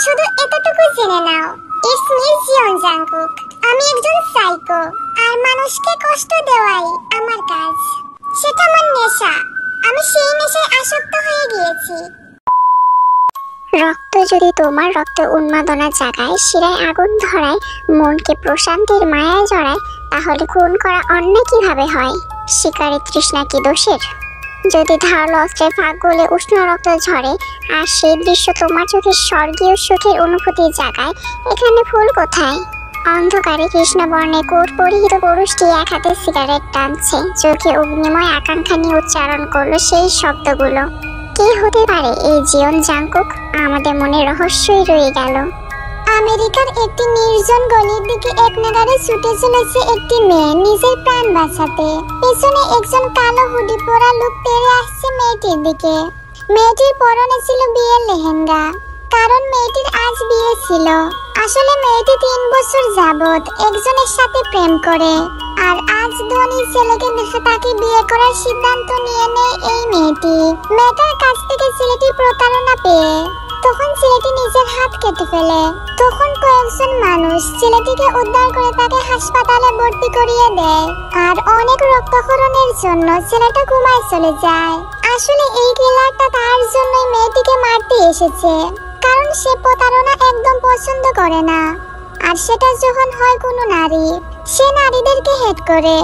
শুধু এতটুকু জেনে নাও, ইটস মি জিয়ন জাংকুক। আমি একজন সাইকো, আর মানুষকে কষ্ট দেওয়াই আমার কাজ। সেটা আমার নেশা। আমি সেই নেশায় আসক্ত হয়ে গিয়েছি। রক্ত যদি তোমার রক্তে উন্মাদনা জাগায়, শিরায় আগুন ধরায়, মনকে প্রশান্তির মায়ায় জড়ায়, তাহলে খুন করা অন্যায় কিভাবে হয়? শিকারী তৃষ্ণা কি দোষের? যদি ধারালো অস্ত্রের ফাঁক গলে উষ্ণ রক্ত ঝরে, আর সেই দৃশ্য তোমার চোখে স্বর্গীয় সুখের অনুভূতি জাগায়, এখানে ভুল কোথায়? অন্ধকারে কৃষ্ণবর্ণে কোট পরিহিত পুরুষটি এক হাতে সিগারেট টানছে, চোখে অগ্নিময় আকাঙ্ক্ষা নিয়ে উচ্চারণ করলো সেই শব্দগুলো। কে হতে পারে এই জিয়ন জাংকুক? আমাদের মনে রহস্যই রয়ে গেল। আমেরিকার একটি নির্জন গলির দিকে এক নাগারে ছুটে চলেছে একটি মেয়ে নিজের প্রাণ বাঁচাতে। পেছনে একজন কালো হুডি পরা লোক তেড়ে আসছে মেয়েটির দিকে। মেয়েটির পরনে ছিল বিয়ের লেহেঙ্গা, কারণ মেয়েটির আজ বিয়ে ছিল। আসলে মেয়েটি 3 বছর যাবত একজনের সাথে প্রেম করে, আর আজ ধনী ছেলেকে দেখে তাকে বিয়ে করার সিদ্ধান্ত নিয়ে নেয় এই মেয়েটি। মেয়েটার কাছ থেকে ছেলেটি প্রতারণা পেয়ে তখন ছেলেটি নিজের হাত কেটে ফেলে। তখন কয়েকজন মানুষ ছেলেটিকে উদ্ধার করে তাকে হাসপাতালে ভর্তি করিয়ে দেয়, আর অনেক রক্তক্ষরণের জন্য ছেলেটা ঘুমায় চলে যায়। আসলে এই কিলারটা তার জন্যই মেয়েটিকে মারতে এসেছে, কারণ সে প্রতারণা একদম পছন্দ করে না। আর সেটা যখন হয় কোনো নারী, সে নারীদেরকে হেট করে।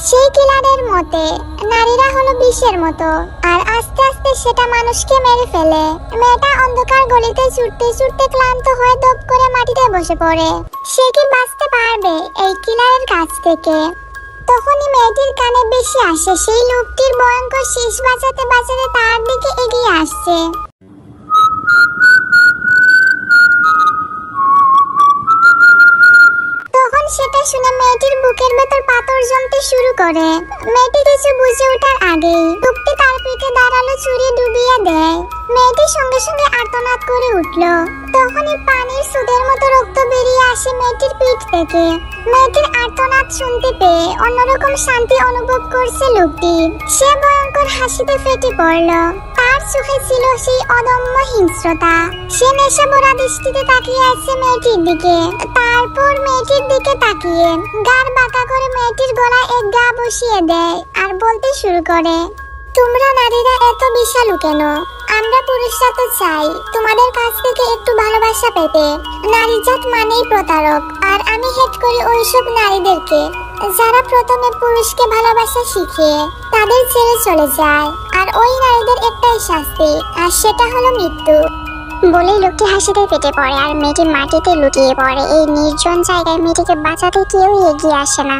সেই কিলারের মতে নারীরা হলো বিষের মতো, আর আস্তে আস্তে সেটা মানুষকে মেরে ফেলে। মেয়েটা অন্ধকার গলিতে ছুটতে ছুটতে ক্লান্ত হয়ে দপ করে মাটিতে বসে পড়ে। সে কি বাঁচতে পারবে এই কিলারের কাছ থেকে? তখনই মেয়েটির কানে বেশি আসে সেই লোকটির ভয়ঙ্কর শীষ বাজাতে বাজাতে তার দিকে এগিয়ে আসছে। তখন সেটা শুনে মেয়েটির বুকের ভেতর পাথর জমতে শুরু করে। মেয়েটি কিছু বুঝে ওঠার আগেই লোকটি তার পিঠে দাঁড়ালো ছুরি ডুবিয়ে দেয়। মেয়েটি সঙ্গে সঙ্গে আর্তনাদ করে উঠল। তখনই পানির সুদের মতো রক্ত বেরিয়ে আসে মেয়েটির পিঠ থেকে। মেয়েটির আর্তনাদ শুনতে পেয়ে অন্যরকম শান্তি অনুভব করছে লোকটি। সে ভয়ঙ্কর হাসিতে ফেটে পড়ল। তার চোখে ছিল সেই অদম্য হিংস্রতা। সে নেশা ভরা দৃষ্টিতে তাকিয়ে আছে মেয়েটির দিকে। তারপর মেয়েটির দিকে তাকিয়ে গাড় বাঁকা করে মেয়েটির গলায় এক গা বসিয়ে দেয় আর বলতে শুরু করে, তোমরা নারীরা এত বিশালু কেন? আমরা পুরুষরা তো চাই তোমাদের কাছ থেকে একটু ভালোবাসা পেতে। নারী জাত মানেই প্রতারক, আর আমি হেট করি ওইসব নারীদেরকে যারা প্রথমে পুরুষকে ভালোবাসা শিখিয়ে তাদের ছেড়ে চলে যায়। আর ওই নারীদের একটাই শাস্তি, আর সেটা হলো মৃত্যু। বলেই লোকটি হাসিতে পেটে পড়ে, আর মেয়েটি মাটিতে লুটিয়ে পড়ে। এই নির্জন জায়গায় মেয়েটিকে বাঁচাতে কেউ এগিয়ে আসে না।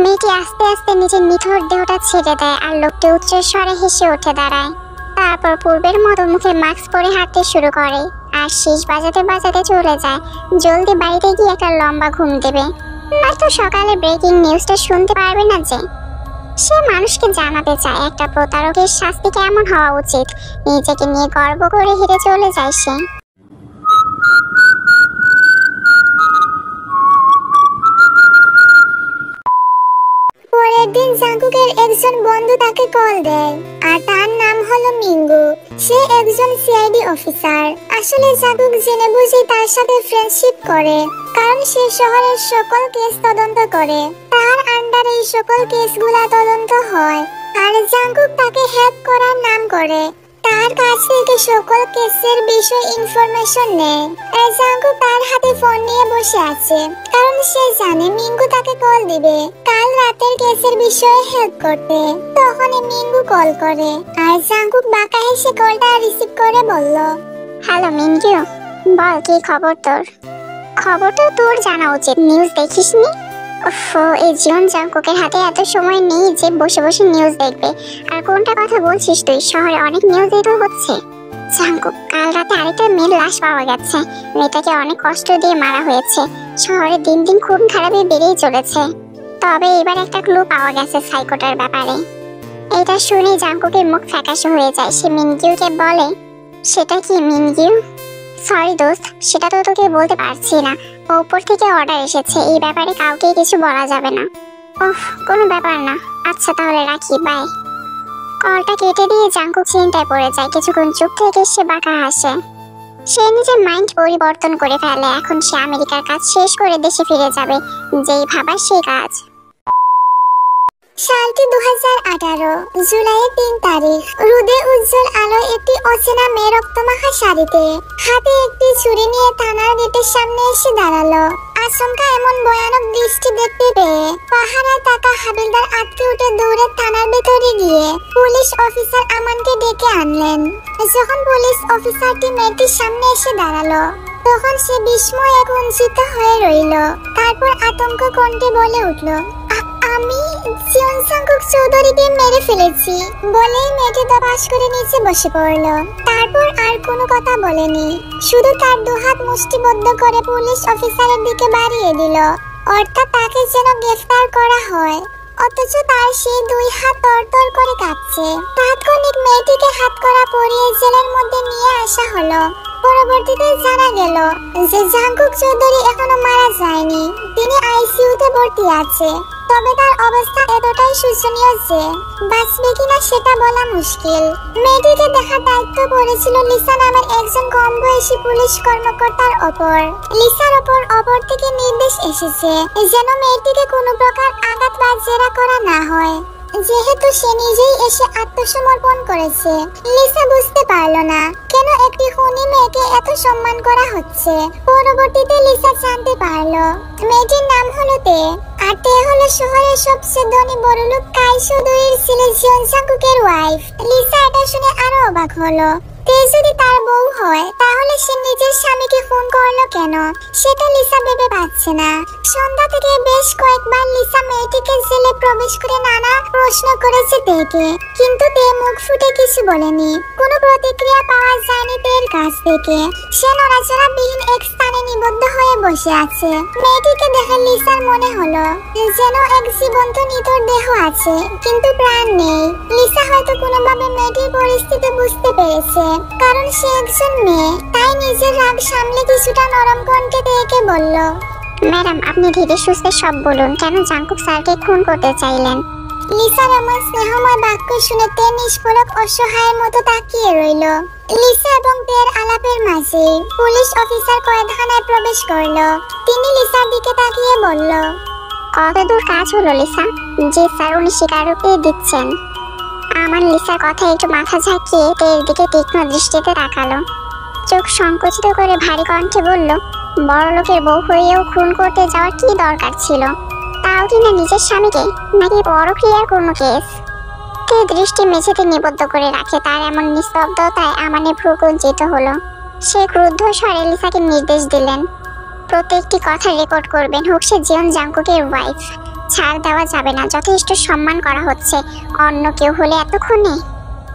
মেয়েটি আস্তে আস্তে নিজের নিথর দেহটা ছেড়ে দেয়, আর লোকটি উচ্চ স্বরে হেসে উঠে দাঁড়ায়। তারপর পূর্বের মতো মুখে মাস্ক পরে হাঁটতে শুরু করে, আর শীষ বাজাতে বাজাতে চলে যায় জলদি বাড়িতে গিয়ে একটা লম্বা ঘুম দেবে। নয়তো সকালে ব্রেকিং নিউজটা শুনতে পারবে না যে। সে মানুষকে জানাতে চায় একটা প্রতারকের শাস্তি কেমন হওয়া উচিত। নিজেকে নিয়ে গর্ব করে হেঁটে চলে যায় সে। পরের দিন জাংকুকের একজন বন্ধু তাকে কল দেয়, আর তার নাম হলো মিঙ্গু। সে একজন সিআইডি অফিসার। আসলে জাংকুক জেনে বুঝে তার সাথে ফ্রেন্ডশিপ করে, কারণ সে শহরের সকল কেস তদন্ত করে। তার আন্ডারে এই সকল কেসগুলা তদন্ত হয়, আর জাংকুক তাকে হেল্প করার নাম করে তার কাছ থেকে সকল কেসের বিষয়ে ইনফরমেশন নেয়। জাংকুক তার হাতে ফোন নিয়ে বসে আছে, কারণ সে জানে মিঙ্গু তাকে কল দিবে কাল রাতের কেসের বিষয়ে হেল্প করতে। তখনই মিঙ্গু কল করে, আর জাংকুক বাঁকা হেসে কলটা রিসিভ করে বলল, হ্যালো মিঙ্গু, বল কি খবর তোর? খবরটা তোর জানা উচিত, নিউজ দেখিসনি? এই জিয়ন জাংকুকের হাতে এত সময় নেই যে বসে বসে নিউজ দেখবে। আর কোনটা কথা বলছিস তুই? শহরে অনেক নিউজই তো হচ্ছে। জাংকুক, কাল রাতে আরেকটা মেয়ের লাশ পাওয়া গেছে। মেয়েটাকে অনেক কষ্ট দিয়ে মারা হয়েছে। শহরে দিন দিন খুন খারাপি বেড়েই চলেছে। তবে এবার একটা ক্লু পাওয়া গেছে সাইকোটার ব্যাপারে। এটা শুনে জাংকুকের মুখ ফ্যাকাশে হয়ে যায়। সে মিনগিউকে বলে, সেটা কি মিনগিউ? সরি দোস্ত, সেটা তো তোকে বলতে পারছি না। উপর থেকে অর্ডার এসেছে, এই ব্যাপারে কাউকে কিছু বলা যাবে না। কোনো ব্যাপার না। আচ্ছা তাহলে রাখি, বাই। কলটা কেটে দিয়ে জাংকুক চিন্তায় পড়ে যায়। কিছুক্ষণ চুপ থেকে সে বাঁকা হাসে। সে নিজের মাইন্ড পরিবর্তন করে ফেলে। এখন সে আমেরিকার কাজ শেষ করে দেশে ফিরে যাবে, যেই ভাবা সেই কাজ। সালটি 2018, জুলাইয়ের 3 তারিখ। রোদে উজ্জ্বল আলোয় একটি অচেনা মেয়ে রক্তমাখা শাড়িতে, হাতে একটি ছুরি নিয়ে থানার গেটের সামনে এসে দাঁড়ালো। আচমকা এমন ভয়ানক দৃষ্টি দেখতে পেয়ে পাহারায় থাকা হাবিলদার আটকে উঠে দৌড়ে থানার ভেতরে গিয়ে পুলিশ অফিসার আমানকে ডেকে আনলেন। যখন পুলিশ অফিসারটি মেয়েটির সামনে এসে দাঁড়ালো, তখন সে বিস্ময়ে কুঞ্চিত হয়ে রইল। তারপর আতঙ্ক কণ্ঠে বলে উঠল, আমি জিয়ন জাংকুক চৌধুরীকে মেরে ফেলেছি বলেই মেয়েটি দপাস করে নিচে বসে পড়ল। তারপর আর কোনো কথা বলেনি, শুধু তার দুহাত মুষ্টিবদ্ধ করে পুলিশ অফিসারের দিকে বাড়িয়ে দিল, অর্থাৎ তাকে যেন গ্রেফতার করা হয়। অথচ তার সেই দুই হাত তরতর করে কাঁপছে। তাৎক্ষণিক মেয়েটিকে হাতকড়া পরিয়ে জেলের মধ্যে নিয়ে আসা হলো। পরবর্তীতে জানা গেল যে জাংকুক চৌধুরী এখনো মারা যায়নি, তিনি আইসিইউতে ভর্তি আছে। তবে তার অবস্থা এতটাই শোচনীয় যে বাঁচবে কিনা সেটা বলা মুশকিল। মেয়েটিকে দেখার দায়িত্ব পড়েছিল লিসা নামের একজন কম বয়সী পুলিশ কর্মকর্তার ওপর। লিসার ওপর থেকে নির্দেশ এসেছে যেন মেয়েটিকে কোনো প্রকার আঘাত বা জেরা করা না হয়, যেহেতু সে নিজেই এসে আত্মসমর্পণ করেছে। লিসা বুঝতে পারল না কেন একটি খুনি মেয়েকে এত সম্মান করা হচ্ছে। পরবর্তীতে লিসা জানতে পারল মেয়েটির নাম হলো তে, আর তে হলো শহরের সবচেয়ে ধনী বড়লোক কাই চৌধুরীর ছেলে জিয়ন জাংকুকের ওয়াইফ। লিসা এটা শুনে আরো অবাক হলো। তে যদি তার বউ হয় তাহলে সে নিজের স্বামীকে খুন করলো কেন, সেটা লিসা ভেবে পাচ্ছে না। সন্ধ্যা থেকে বেশ কয়েকবার লিসা মেয়েটিকে জেলে প্রবেশ করে নানা প্রশ্ন করেছে তেকে, কিন্তু তে মুখ ফুটে কিছু বলেনি। কোনো প্রতিক্রিয়া পাওয়া যায়নি তের কাছ থেকে। সে নড়াচড়াবিহীন এক স্থানে নিবদ্ধ হয়ে বসে আছে। মেয়েটিকে দেখে লিসার মনে হলো যেন এক জীবন্ত নিতর দেহ আছে, কিন্তু প্রাণ নেই। লিসা হয়তো কোনোভাবে মেয়েটির পরিস্থিতি বুঝতে পেরেছে, কারণ সে একজন মেয়ে। তাই নিজের রাগ সামলে কিছুটা নরম কণ্ঠে তেকে বলল, ম্যাডাম, আপনি ধীরে সুস্থে সব বলুন, কেন জাংকুক স্যারকে খুন করতে চাইলেন? লিসার এমন স্নেহময় বাক্য শুনে তে নিষ্পলক অসহায়ের মতো তাকিয়ে রইল। লিসা এবং তের আলাপের মাঝে পুলিশ অফিসার কয়েদখানায় প্রবেশ করলো। তিনি লিসার দিকে তাকিয়ে বলল, কত দূর কাজ হলো লিসা? জি স্যার, উনি স্বীকারোক্তি দিচ্ছেন। আমার লিসার কথা একটু মাথা ঝাঁকিয়ে তের দিকে তীক্ষ্ণ দৃষ্টিতে তাকালো। চোখ সংকুচিত করে ভারী কণ্ঠে বলল, বড় লোকের বউ হয়েও খুন করতে যাওয়ার কি দরকার ছিল? তাও কিনা নিজের স্বামীকে, নাকি পরক্রিয়ার কোনো কেস? তে দৃষ্টি মেঝেতে নিবদ্ধ করে রাখে। তার এমন নিস্তব্ধতায় আমানে ভ্রু কুঞ্চিত হলো। সে ক্রুদ্ধ স্বরে লিসাকে নির্দেশ দিলেন, প্রত্যেকটি কথা রেকর্ড করবেন, হোক সে জিয়ন জাংকুকের ওয়াইফ। ছাড় দেওয়া যাবে না, যথেষ্ট সম্মান করা হচ্ছে। অন্য কেউ হলে এতক্ষণে।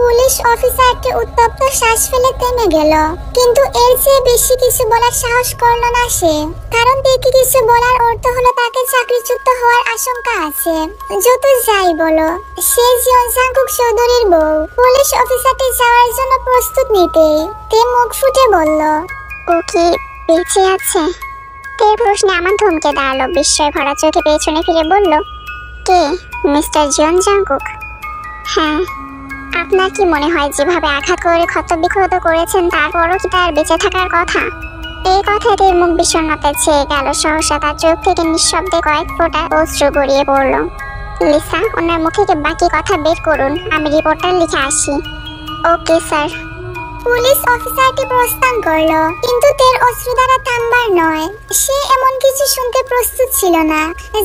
পুলিশ অফিসারটি উত্তপ্ত শ্বাস ফেলে থেমে গেল, কিন্তু এর চেয়ে বেশি কিছু বলার সাহস করলো না সে। কারণ তেকে কিছু বলার অর্থ হলো তাকে চাকরিচ্যুত হওয়ার আশঙ্কা আছে। যত যাই বলো, সে জিয়ন জাংকুক চৌধুরীর বউ। পুলিশ অফিসারটি যাওয়ার জন্য প্রস্তুত নিতেই তে মুখ ফুটে বলল, ও কি বেঁচে আছে? তের প্রশ্নে আমার থমকে দাঁড়ালো। বিস্ময় ভরা চোখে পেছনে ফিরে বলল, কে? Mister জিয়ন Jungkook? হ্যাঁ। আপনার কি মনে হয় যেভাবে আঘাত করে ক্ষতবিক্ষত করেছেন তারপরও কি তার বেঁচে থাকার কথা? এই কথাতে মুখ বিষণ্ণতায় ছেয়ে গেল। সহসা তার চোখ থেকে নিঃশব্দে কয়েক ফোঁটা অশ্রু গড়িয়ে পড়ল। লিসা, ওনার মুখ থেকে বাকি কথা বের করুন, আমি রিপোর্টটা লিখে আসি। Okay sir. পুলিশ অফিসারটি প্রস্থান করলো, কিন্তু তের অশ্রু দ্বারা থামবার নয়। সে এমন কিছু শুনতে প্রস্তুত ছিল না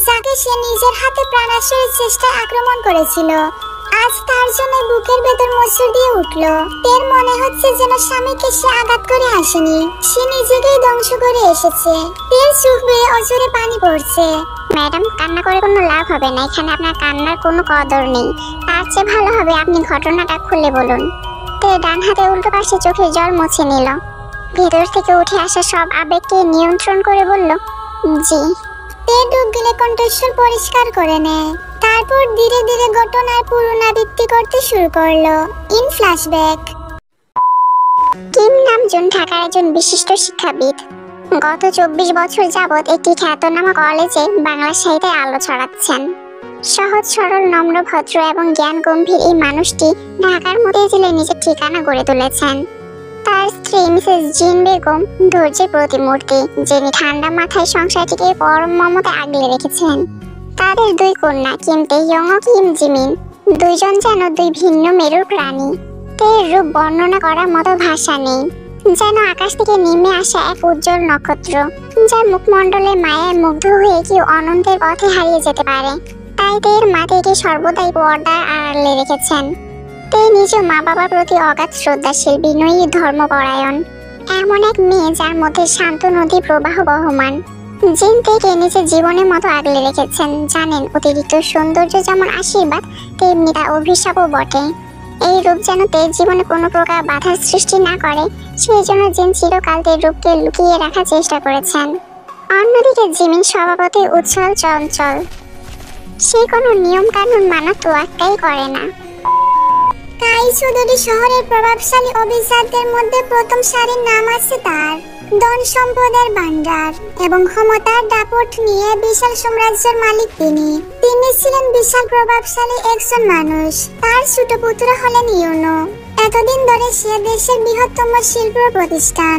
যাকে সে নিজের হাতে প্রাণাশয়ের চেষ্টায় আক্রমণ করেছিল। আজ তার জন্য বুকের ভেতর মোচড় দিয়ে উঠল। তের মনে হচ্ছে যেন স্বামীকে সে আঘাত করে আসেনি, সে নিজেকেই ধ্বংস করে এসেছে। তের চোখ বেয়ে অজরে পানি পড়ছে। ম্যাডাম, কান্না করে কোনো লাভ হবে না। এখানে আপনার কান্নার কোনো কদর নেই। তার চেয়ে ভালো হবে আপনি ঘটনাটা খুলে বলুন। তে ডান হাতে উল্টো পাশে চোখের জল মুছে নিল। ভেতর থেকে উঠে আসা সব আবেগকে নিয়ন্ত্রণ করে বলল, জি। তে ডুব গেলে কণ্ঠস্বর পরিষ্কার করে নেয়। তারপর ধীরে ধীরে ঘটনার পুনরাবৃত্তি করতে শুরু করলো। In flashback. কিম নামজুন ঢাকার একজন বিশিষ্ট শিক্ষাবিদ। গত 24 বছর যাবৎ একটি খ্যাতনামা কলেজে বাংলা সাহিত্যের আলো ছড়াচ্ছেন। সহজ সরল নম্র ভদ্র এবং জ্ঞান গম্ভীর এই মানুষটি ঢাকার মধ্যে জেলে নিজের ঠিকানা গড়ে তুলেছেন। তার তার স্ত্রী মিসেস জিন বেগম ধৈর্যের প্রতিমূর্তি, যিনি ঠান্ডা মাথায় সংসারটিকে পরম মমতায় আগলে রেখেছেন। তাদের দুই কন্যা কিম তেইয়ং ও কিম জিমিন, দুইজন যেন দুই ভিন্ন মেরুর প্রাণী। তের রূপ বর্ণনা করার মতো ভাষা নেই, যেন আকাশ থেকে নেমে আসা এক উজ্জ্বল নক্ষত্র, যার মুখমণ্ডলে মায়ায় মুগ্ধ হয়ে কেউ অনন্তের পথে হারিয়ে যেতে পারে। তাই তের মা তেকে সর্বদাই পর্দার আড়ালে রেখেছেন। তে নিজ মা বাবার প্রতি অগাধ শ্রদ্ধাশীল, বিনয়ী, ধর্মপরায়ণ, এমন এক মেয়ে যার মধ্যে শান্ত নদী প্রবাহ বহমান। জিন তেকে নিজের জীবনের মতো আগলে রেখেছেন। জানেন, অতিরিক্ত সৌন্দর্য যেমন আশীর্বাদ, তেমনি তা অভিশাপও বটে। এই রূপ যেন তের জীবনে কোনো প্রকার বাধার সৃষ্টি না করে, সেই জন্য জিন চিরকাল তের রূপকে লুকিয়ে রাখার চেষ্টা করেছেন। অন্যদিকে জিমিন স্বভাবতই উচ্ছল চঞ্চল, সে কোনো নিয়ম কানুন মানা তোয়াক্কাই করে না। কাই চৌধুরী শহরের প্রভাবশালী অভিজাতদের মধ্যে প্রথম সারির নাম আছে তার। ধন সম্পদের ভান্ডার এবং ক্ষমতার দাপট নিয়ে বিশাল সাম্রাজ্যের মালিক তিনি। তিনি ছিলেন বিশাল প্রভাবশালী একজন মানুষ। তার ছোট পুত্র হলেন ইউনো। এতদিন ধরে সে দেশের বৃহত্তম শিল্প প্রতিষ্ঠান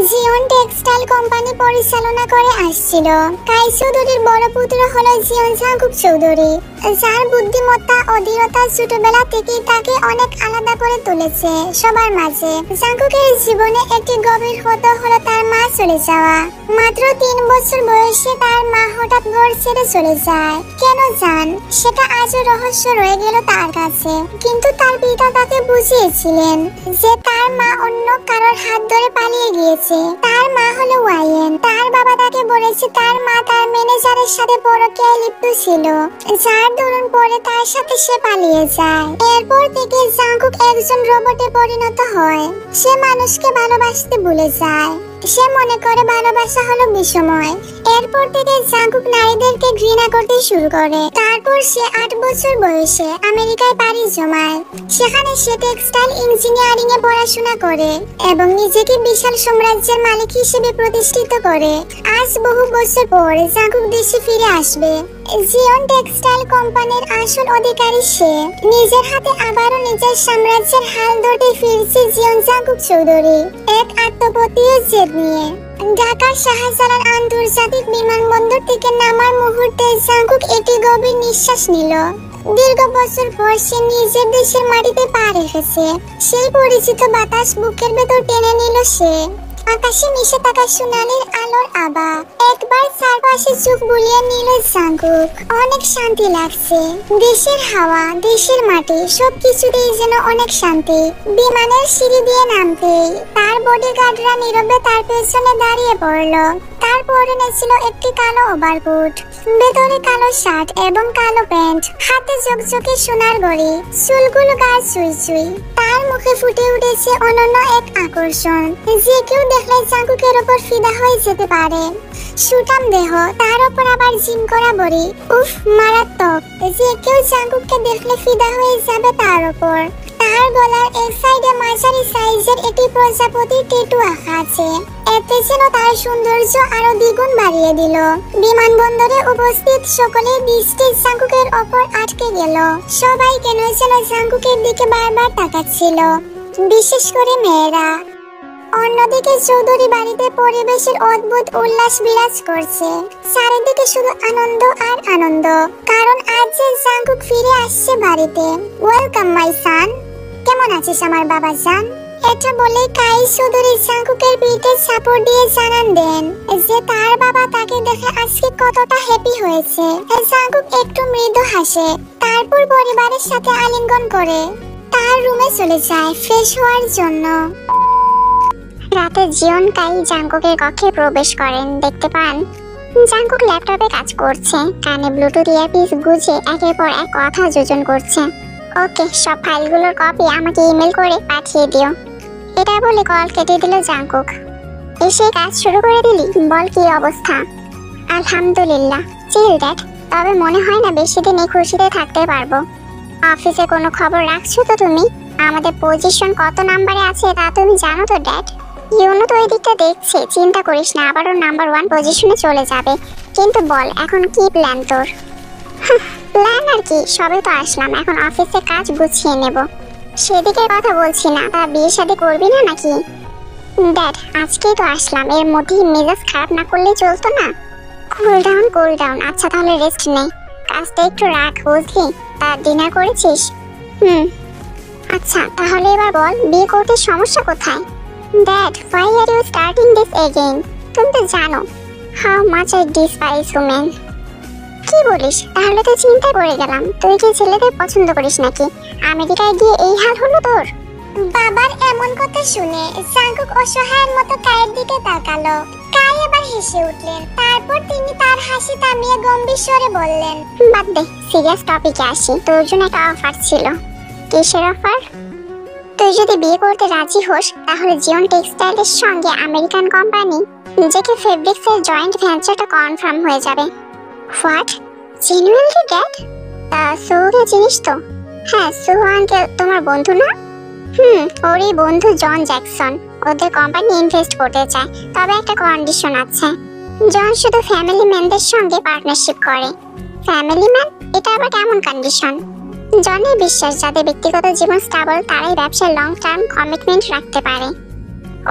জিওন টেক্সটাইল কোম্পানি পরিচালনা করে আসছিল। কাই চৌধুরীর বড় পুত্র হলো জিওন জাংকুক চৌধুরী, যার বুদ্ধিমত্তা ও দৃঢ়তা ছোটবেলা থেকেই তাকে অনেক আলাদা করে তুলেছে সবার মাঝে। জাংকুকের জীবনে একটি গভীর ক্ষত হলো তার মা চলে যাওয়া। মাত্র 3 বছর বয়সে তার মা হঠাৎ ঘর ছেড়ে চলে যায়। কেন যান সেটা আজও রহস্য রয়ে গেল তার কাছে। কিন্তু তার পিতা তাকে বুঝিয়েছিলেন যে তার মা অন্য কারোর হাত ধরে পালিয়ে গিয়েছে। তার মা হলো ওয়াইয়েন। তার বাবা তাকে বলেছে তার মা তার ম্যানেজারের সাথে পরকীয়ায় লিপ্ত ছিল, যার দরুন পরে তার সাথে সে পালিয়ে যায়। এরপর থেকে জাংকুক একজন রোবটে পরিণত হয়। সে মানুষকে ভালোবাসতে ভুলে যায়। সে মনে করে ভালোবাসা হলো বিষময়। এরপর থেকে জাংকুক নারীদেরকে ঘৃণা করতে শুরু করে। তারপর সে 8 বছর বয়সে আমেরিকায় পাড়ি জমায়। সেখানে সে টেক্সটাইল ইঞ্জিনিয়ারিং এ পড়াশোনা করে এবং নিজেকে বিশাল সাম্রাজ্যের মালিক হিসেবে প্রতিষ্ঠিত করে। আজ বহু বছর পর জাংকুক দেশে ফিরে আসবে। জিওন টেক্সটাইল কোম্পানির আসল অধিকারী সে। নিজের হাতে আবারও নিজের সাম্রাজ্যের হাল ধরতে ফিরছে জিওন জাংকুক চৌধুরী, এক আত্মপ্রতিও জেদ নিয়ে। ঢাকার শাহজালাল আন্তর্জাতিক বিমানবন্দর থেকে নামার মুহূর্তে জাংকুক একটি গভীর নিঃশ্বাস নিল। দীর্ঘ বছর পর সে নিজের দেশের মাটিতে পা রেখেছে। সেই পরিচিত বাতাস বুকের ভেতর টেনে নিল সে। আকাশে মিশে থাকা সোনালির আলোর আভা। একবার চারপাশে চোখ বুলিয়ে নিল জাংকুক। অনেক শান্তি লাগছে। দেশের হাওয়া, দেশের মাটি, সবকিছুতেই যেন অনেক শান্তি। বিমানের সিঁড়ি দিয়ে নামতেই তার বডিগার্ডরা নীরবে তার পেছনে দাঁড়িয়ে পড়ল। তার পরনে ছিল একটি কালো ওভারকোট, ভেতরে কালো শার্ট এবং কালো প্যান্ট, হাতে ঝকঝকে সোনার ঘড়ি, চুলগুলো গা চুই চুই। তার মুখে ফুটে উঠেছে অনন্য এক আকর্ষণ, যে কেউ দেখলে জাংকুকের উপর ফিদা হয়ে যেতে পারে। সুঠাম দেহ, তার উপর আবার জিম করা বডি, উফ মারাত্মক। যে কেউ জাংকুককে দেখলে ফিদা হয়ে যাবে তার উপর। তার গলার এক সাইডে মাঝারি সাইজের একটি প্রজাপতির ট্যাটু আঁকা আছে। এতে যেন তার সৌন্দর্য আরো দ্বিগুণ বাড়িয়ে দিল। বিমানবন্দরে উপস্থিত সকলের দৃষ্টি জাংকুকের ওপর আটকে গেল। সবাই কেন যেন জাংকুকের দিকে বারবার তাকাচ্ছিল, বিশেষ করে মেয়েরা। অন্যদিকে চৌধুরী বাড়িতে পরিবেশের অদ্ভুত উল্লাস বিরাজ করছে। চারিদিকে শুধু আনন্দ আর আনন্দ, কারণ আজ যে জাংকুক ফিরে আসছে বাড়িতে। ওয়েলকাম মাই সান। কেমন আছিস আমার বাবা জান? এটা বলে কাই চৌধুরী জাংকুকের পিঠে চাপড় দিয়ে জানান দেন যে তার বাবা তাকে দেখে আজকে কতটা হ্যাপি হয়েছে। জাংকুক একটু মৃদু হাসে, তারপর পরিবারের সাথে আলিঙ্গন করে তার রুমে চলে যায় ফ্রেশ হওয়ার জন্য। রাতে জিওন কাই জাংকুকের কক্ষে প্রবেশ করেন। দেখতে পান জাংকুক ল্যাপটপে কাজ করছে, কানে ব্লুটুথ ইয়ারপিস গুজে একের পর এক কথা যোজন করছে। ওকে, সব ফাইলগুলোর কপি আমাকে ইমেল করে পাঠিয়ে দিও। এটা বলে কল কেটে দিল জাংকুক। এসে কাজ শুরু করে দিলি? বল কি অবস্থা? আলহামদুলিল্লাহ। চিল দ্যাট। তবে মনে হয় না বেশি দিন এই খুশিতে থাকতে পারবো। অফিসে কোনো খবর রাখছো তো তুমি? আমাদের পজিশন কত নাম্বারে আছে তা তুমি জানো তো ড্যাড? ইউনো তো ওই দিকটা দেখছে, চিন্তা করিস না, আবারও নাম্বার 1 পজিশনে চলে যাবে। কিন্তু বল এখন কি প্ল্যান তোর? প্ল্যান আর কি, সবে তো আসলাম, এখন অফিসে কাজ গুছিয়ে নেব। সেদিকে কথা বলছি না। তা বিয়ে শাদী করবি না নাকি? ড্যাড, আজকেই তো আসলাম, এর মধ্যে মেজাজ খারাপ না করলে চলতো না? Cool down. আচ্ছা তাহলে রেস্ট নে, কাজটা একটু রাখ, বুঝলি? তা ডিনার করেছিস? আচ্ছা তাহলে এবার বল, বিয়ে করতে সমস্যা কোথায়? Dad, why are you starting this again? তুমি তো জানো how much I despise women. কি বলিস? তাহলে তো চিন্তায় পড়ে গেলাম। তুই কি ছেলেদের পছন্দ করিস নাকি? আমেরিকায় গিয়ে এই হাল হলো তোর? বাবার এমন কথা শুনে জাঙ্কুক অসহায়ের মতো কায়ের দিকে তাকালো। কাই আবার হেসে উঠলেন। তারপর তিনি তার হাসি থামিয়ে গম্ভীর স্বরে বললেন, বাদ দে, সিরিয়াস টপিকে আসি। তোর জন্য একটা অফার ছিল। কিসের অফার? তুই যদি বিয়ে করতে রাজি হোস তাহলে জিওন টেক্সটাইলের সঙ্গে আমেরিকান কোম্পানি জেকে ফেব্রিক্সের জয়েন্ট ভেঞ্চারটা কনফার্ম হয়ে যাবে। হোয়াট? Genuinely dad? সুকে চিনিস তো? হ্যাঁ, সু আঙ্কেল তোমার বন্ধু না? ওরই বন্ধু জন জ্যাকসন ওদের কোম্পানি ইনভেস্ট করতে চায়, তবে একটা কন্ডিশন আছে। জন শুধু ফ্যামিলি ম্যানদের সঙ্গে পার্টনারশিপ করে। Family man? এটা আবার কেমন কন্ডিশন? জনের বিশ্বাস যাদের ব্যক্তিগত জীবন স্টেবল তারাই ব্যবসায় লং টার্ম কমিটমেন্ট রাখতে পারে।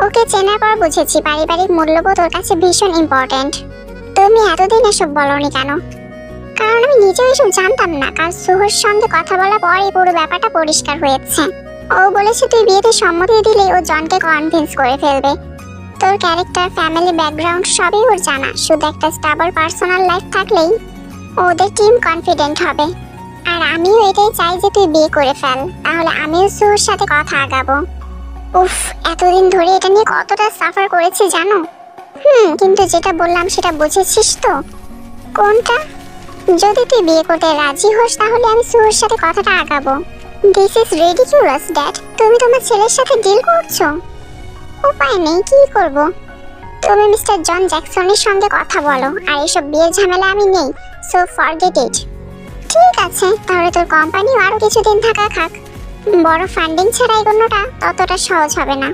ওকে চেনার পর বুঝেছি পারিবারিক মূল্যবোধ ওর কাছে ভীষণ ইম্পর্টেন্ট। তুমি এতদিন এসব বলনি কেন? কারণ আমি নিজেও এসব জানতাম না, কাল সুহর সঙ্গে কথা বলার পর এই পুরো ব্যাপারটা পরিষ্কার হয়েছে। ও বলেছে তুই বিয়েতে সম্মতি দিলে ও জনকে কনভিন্স করে ফেলবে। তোর ক্যারেক্টার, ফ্যামিলি ব্যাকগ্রাউন্ড সবই ওর জানা। শুধু একটা স্টেবল পার্সোনাল লাইফ থাকলেই ওদের টিম কনফিডেন্ট হবে। আর আমিও এটাই চাই যে তুই বিয়ে করে ফেল, তাহলে আমিও সুর সাথে কথা আগাবো। উফ, এতদিন ধরে এটা নিয়ে কতটা সাফার করেছি জানো? কিন্তু যেটা বললাম সেটা বুঝেছিস তো? কোনটা? যদি তুই বিয়ে করতে রাজি হোস তাহলে আমি সুর সাথে কথাটা আগাবো। দিস ইজ রিডিকিউলাস ড্যাড, তুমি তোমার ছেলের সাথে ডিল করছো? উপায় নেই, কি করব? তুমি মিস্টার জন জ্যাকসনের সঙ্গে কথা বলো, আর এসব বিয়ের ঝামেলা আমি নেই, সো ফরগেট ইট। ঠিক আছে, তাহলে তোর কোম্পানিও আরো কিছুদিন থাকা খাক। বড় ফান্ডিং ছাড়া এগোনোটা ততটা সহজ হবে না।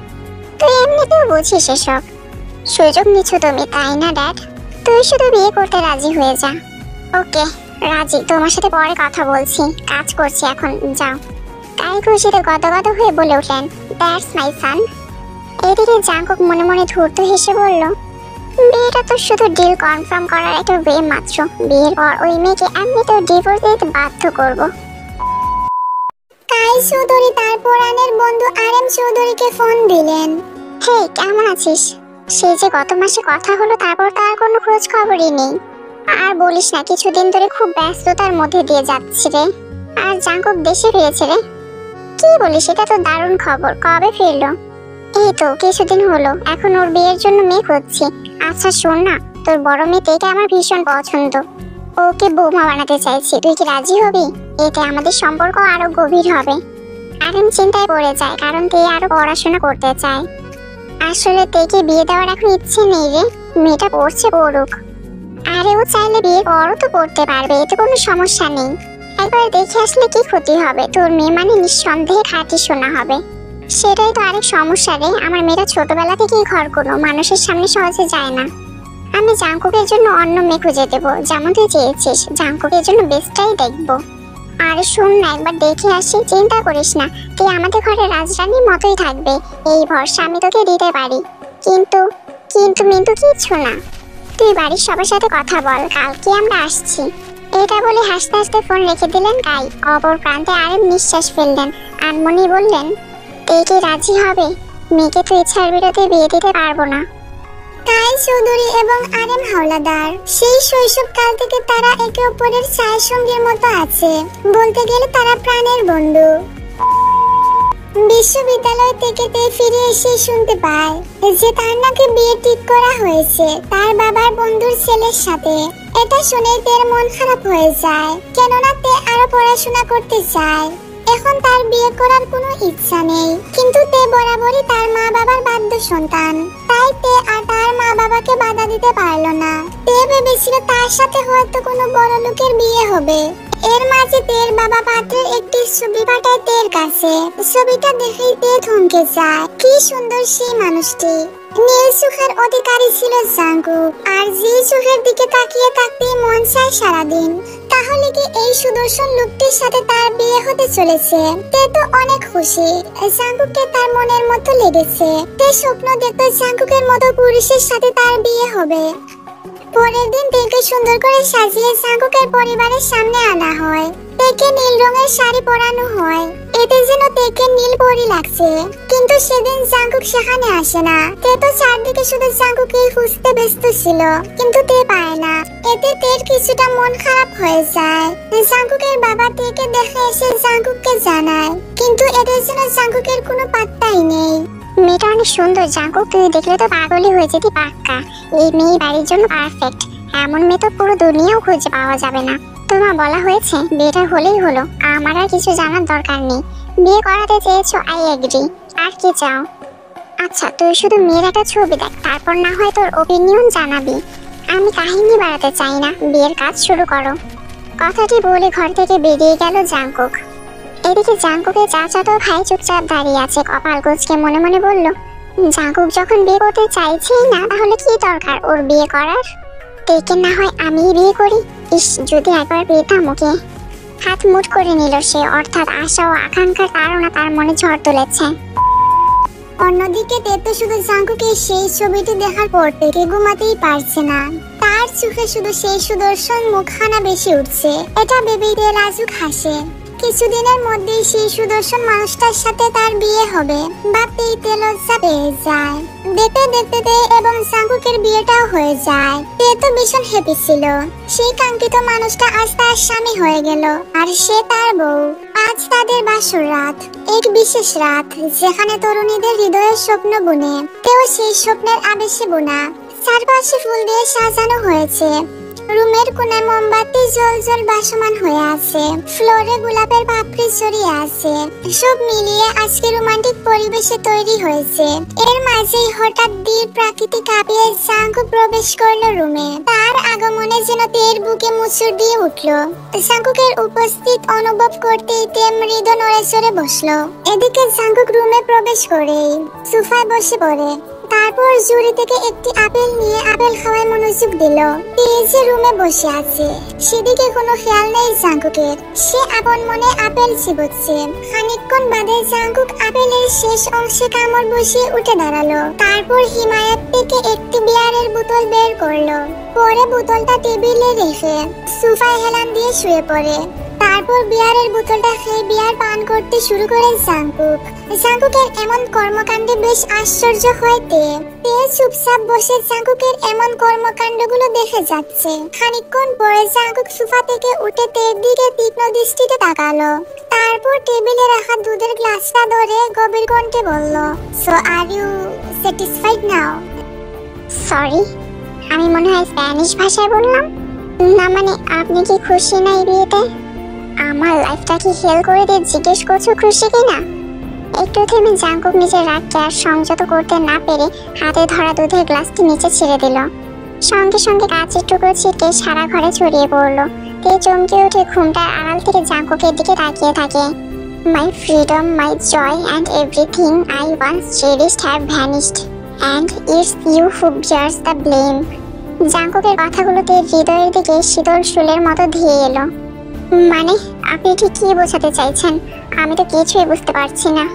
তুই এমনিতেও বুঝিস এসব। সুযোগ নিচ্ছ তুমি, তাই না ড্যাড? তুই শুধু বিয়ে করতে রাজি হয়ে যা। ওকে, রাজি। তোমার সাথে পরে কথা বলছি, কাজ করছি এখন, যাও। কাই খুশিতে গদগদ হয়ে বলে উঠলেন, দ্যাটস মাই সান। এদিকে জাঙ্কুক মনে মনে ধূর্ত হেসে বলল, বিয়েটা তো শুধু ডিল কনফার্ম করার একটা ওয়ে মাত্র। বিয়ের পর ওই মেয়েকে এমনিতেও ডিভোর্স দিতে বাধ্য করব। কাই চৌধুরী তার পুরানের বন্ধু আরএম চৌধুরীকে ফোন দিলেন। হে, কেমন আছিস? সেই যে গত মাসে কথা হলো, তারপর তো আর কোনো খোঁজ খবরই নেই। আর বলিস না, কিছুদিন ধরে খুব ব্যস্ততার মধ্যে দিয়ে যাচ্ছি রে। আর জাঙ্কুক দেশে ফিরেছে রে। কি বলিস, এটা তো দারুণ খবর। কবে ফিরলো? এই তো কিছুদিন হলো। এখন ওর বিয়ের জন্য মেয়ে খুঁজছি। আচ্ছা শোন না, তোর বড় মেয়ে তেকে আমার ভীষণ পছন্দ। ওকে বৌমা বানাতে চাইছি, তুই কি রাজি হবি? এতে আমাদের সম্পর্ক আরো গভীর হবে। আরেম চিন্তায় পড়ে যায়, কারণ তে আরো পড়াশোনা করতে চায়। আসলে তেকে বিয়ে দেওয়ার এখন ইচ্ছে নেই রে, মেয়েটা পড়ছে, পড়ুক। আরে ও চাইলে বিয়ে পরও তো করতে পারবে, এতে কোনো সমস্যা নেই। একবার দেখে আসলে কি ক্ষতি হবে? তোর মেয়ে মানে নিঃসন্দেহে খাঁটি সোনা হবে। সেটাই তো আরেক সমস্যা রে। আমার মেয়েটা ছোটবেলা থেকেই ঘর কোনো মানুষের সামনে সহজে যায় না। আমি জাঙ্কুকের জন্য অন্য মেয়ে খুঁজে দেবো, যেমন তুই চেয়েছিস। জাঙ্কুকের জন্য বেস্টটাই দেখবো। আরে শোন না, একবার দেখে আসি। চিন্তা করিস না, তুই আমাদের ঘরে রাজরানীর মতোই থাকবে, এই ভরসা আমি তোকে দিতে পারি। কিন্তু কিন্তু মিন্তু কিচ্ছু না। তুই বাড়ির সবার সাথে কথা বল, কালকে আমরা আসছি। এটা বলে হাসতে হাসতে ফোন রেখে দিলেন কাই। অপর প্রান্তে আরেম নিঃশ্বাস ফেললেন। আনমনি বললেন, তুই কি রাজি হবে? মেয়েকে তো ইচ্ছার বিরুদ্ধে বিয়ে দিতে পারবো না। কাই চৌধুরী এবং আরএম হাওলাদার সেই শৈশবকাল থেকে তারা একে অপরের ছায়া সঙ্গীর মতো আছে। বলতে গেলে তারা প্রাণের বন্ধু। বিশ্ববিদ্যালয় থেকে তে ফিরে এসে শুনতে পায় যে তার নাকি বিয়ে ঠিক করা হয়েছে তার বাবার বন্ধুর ছেলের সাথে। এটা শুনে তের মন খারাপ হয়ে যায়, কেননা তে আরো পড়াশোনা করতে চায়। এখন তার বিয়ে করার কোনো ইচ্ছা নেই, কিন্তু তে বরাবরই তার মা বাবার বাধ্য সন্তান। তাই তে আর তার মা বাবাকে বাধা দিতে পারলো না। তে ভেবেছিল তার সাথে হয়তো কোনো বড় লোকের বিয়ে হবে। এর মাঝে তের বাবা পাত্রের একটি ছবি পাঠায় তের কাছে। ছবিটা দেখেই তে থমকে যায়। কি সুন্দর সেই মানুষটি। নীল চোখের অধিকারী ছিল জাঙ্কুক, আর যে চোখের দিকে তাকিয়ে থাকতেই মন চায় সারাদিন। তাহলে কি এই সুদর্শন লোকটির সাথে তার বিয়ে হতে চলেছে? তে তো অনেক খুশি, জাঙ্কুককে তার মনের মতো লেগেছে। তে স্বপ্ন দেখতো জাঙ্কুকের মতো পুরুষের সাথে তার বিয়ে হবে। পরের দিন তেকে সুন্দর করে সাজিয়ে জাঙ্কুকের পরিবারের সামনে আনা হয়। তেকে নীল রঙের শাড়ি পরানো হয়, এতে যেন তেকে নীল পরি লাগছে। কিন্তু সেদিন জাঙ্কুক সেখানে আসে না। তে তো চারদিকে শুধু জাঙ্কুককে খুঁজতে ব্যস্ত ছিল, কিন্তু তে পায় না। এতে তের কিছুটা মন খারাপ হয়ে যায়। জাঙ্কুকের বাবা তেকে দেখে এসে জাঙ্কুককে জানায়, কিন্তু এদের যেন জাঙ্কুকের কোনো পাত্তাই নেই। মেয়েটা অনেক সুন্দর জাঙ্কুক, তুই দেখলে তো পাগলই হয়ে যেতি পাক্কা। এই মেয়ে বাড়ির জন্য পারফেক্ট। এমন মেয়ে তো পুরো দুনিয়াও খুঁজে পাওয়া যাবে না। তোমার বলা হয়েছে বিয়েটা হলেই হলো, আমার আর কিছু জানার দরকার নেই। বিয়ে করাতে চেয়েছো, আই এগ্রি। আর কি চাও? আচ্ছা তুই শুধু মেয়ের একটা ছবি দেখ, তারপর না হয় তোর ওপিনিয়ন জানাবি। আমি কাহিনী বাড়াতে চাই না, বিয়ের কাজ শুরু করো। কথাটি বলে ঘর থেকে বেরিয়ে গেল জাঙ্কুক। এদিকে জাঙ্কুকের চাচাতো ভাই চুপচাপ দাঁড়িয়ে আছে, কপাল কুঁচকে মনে মনে বলল, জাঙ্কুক যখন বিয়ে করতে চাইছেই না, তাহলে কি দরকার ওর বিয়ে করার? তেকে না হয় আমিই বিয়ে করি। ইস, যদি একবার পেতাম ওকে। হাত মুঠ করে নিল সে, অর্থাৎ আশা ও আকাঙ্ক্ষার কারণে তার মনে ঝড় তুলেছে। অন্যদিকে তে তো শুধু জাঙ্কুকের সেই ছবিটি দেখার পর থেকে ঘুমাতেই পারছে না। তার চোখে শুধু সেই সুদর্শন মুখখানা বেশি উঠছে। এটা ভেবেই তে লাজুক হাসে। কিছুদিনের মধ্যেই সেই সুদর্শন মানুষটার সাথে তার বিয়ে হবে ভাবতেই তে লজ্জা পেয়ে যায়। দেখতে দেখতে তে এবং জাঙ্কুকের বিয়েটাও হয়ে যায়। তে তো ভীষণ হ্যাপি ছিল। সেই কাঙ্ক্ষিত মানুষটা আজ তার স্বামী হয়ে গেল, আর সে তার বউ। আজ তাদের বাসর রাত, এক বিশেষ রাত যেখানে তরুণীদের হৃদয়ের স্বপ্ন বুনে। তেও সেই স্বপ্নের আবেশে বোনা। চারপাশে ফুল দিয়ে সাজানো হয়েছে। রুমের কোণায় মোমবাতি জল ভাসমান হয়ে আছে। ফ্লোরে গোলাপের পাপড়ি ছড়িয়ে আছে। সব মিলিয়ে আজকে রোমান্টিক পরিবেশে তৈরি হয়েছে। এর মাঝেই হঠাৎ ধীর প্রাকৃতিক কাঁপিয়ে জাঙ্কুক প্রবেশ করলো রুমে। তার আগমনে যেন তের বুকে মুচড় দিয়ে উঠলো। জাঙ্কুকের উপস্থিত অনুভব করতেই তে মৃদু নড়ে চড়ে বসলো। এদিকে জাঙ্কুক রুমে প্রবেশ করেই সোফায় বসে পড়ে। তারপর জুড়ি থেকে একটি আপেল নিয়ে আপেল খাওয়ায় মনোযোগ দিল। যে রুমে বসে আছে সেদিকে কোনো খেয়াল নেই জাঙ্কুকের। সে আপন মনে আপেল চিবোচ্ছে। খানিকক্ষণ বাদে জাঙ্কুক আপেলের শেষ অংশে কামড় বসিয়ে উঠে দাঁড়ালো। তারপর হিমায়ত থেকে একটি বিয়ারের বোতল বের করলো। পরে বোতলটা টেবিলে রেখে সোফায় হেলান দিয়ে শুয়ে পড়ে। তারপর বিয়ারের বোতলটা খেয়ে বিয়ার পান করতে শুরু করে জাঙ্কুক। জাঙ্কুকের এমন কর্মকাণ্ডে বেশ আশ্চর্য হয় তে চুপচাপ বসে জাঙ্কুকের এমন কর্মকাণ্ডগুলো দেখে যাচ্ছে। খানিকক্ষণ পরে জাঙ্কুক সোফা থেকে উঠে তের দিকে তীক্ষ্ণ দৃষ্টিতে তাকালো। তারপর টেবিলে রাখা দুধের গ্লাসটা ধরে গভীর কণ্ঠে বলল, so are you satisfied now? Sorry, আমি মনে হয় স্প্যানিশ ভাষায় বললাম। না মানে আপনি কি খুশি না এই বিয়েতে? আমার লাইফটা কি হেল করে দিয়ে জিজ্ঞেস করছো খুশি কিনা? একটু থেমে জাঙ্কুক নিজের রাগকে আর সংযত করতে না পেরে হাতে ধরা দুধের গ্লাসটি নিচে ছেড়ে দিল। সঙ্গে সঙ্গে কাঁচের টুকরো ছিটকে সারা ঘরে ছড়িয়ে পড়লো। তে চমকে উঠে ঘুমটার আড়াল থেকে জাঙ্কুকের দিকে তাকিয়ে থাকে। My freedom, my joy and everything I once cherished have vanished and it's you who bears the blame. জাঙ্কুকের কথাগুলোতে হৃদয়ের দিকে শীতল শুলের মতো ধেয়ে এলো। মানে আপনি ঠিক কি বোঝাতে চাইছেন? আমি তো কিছুই বুঝতে পারছি না।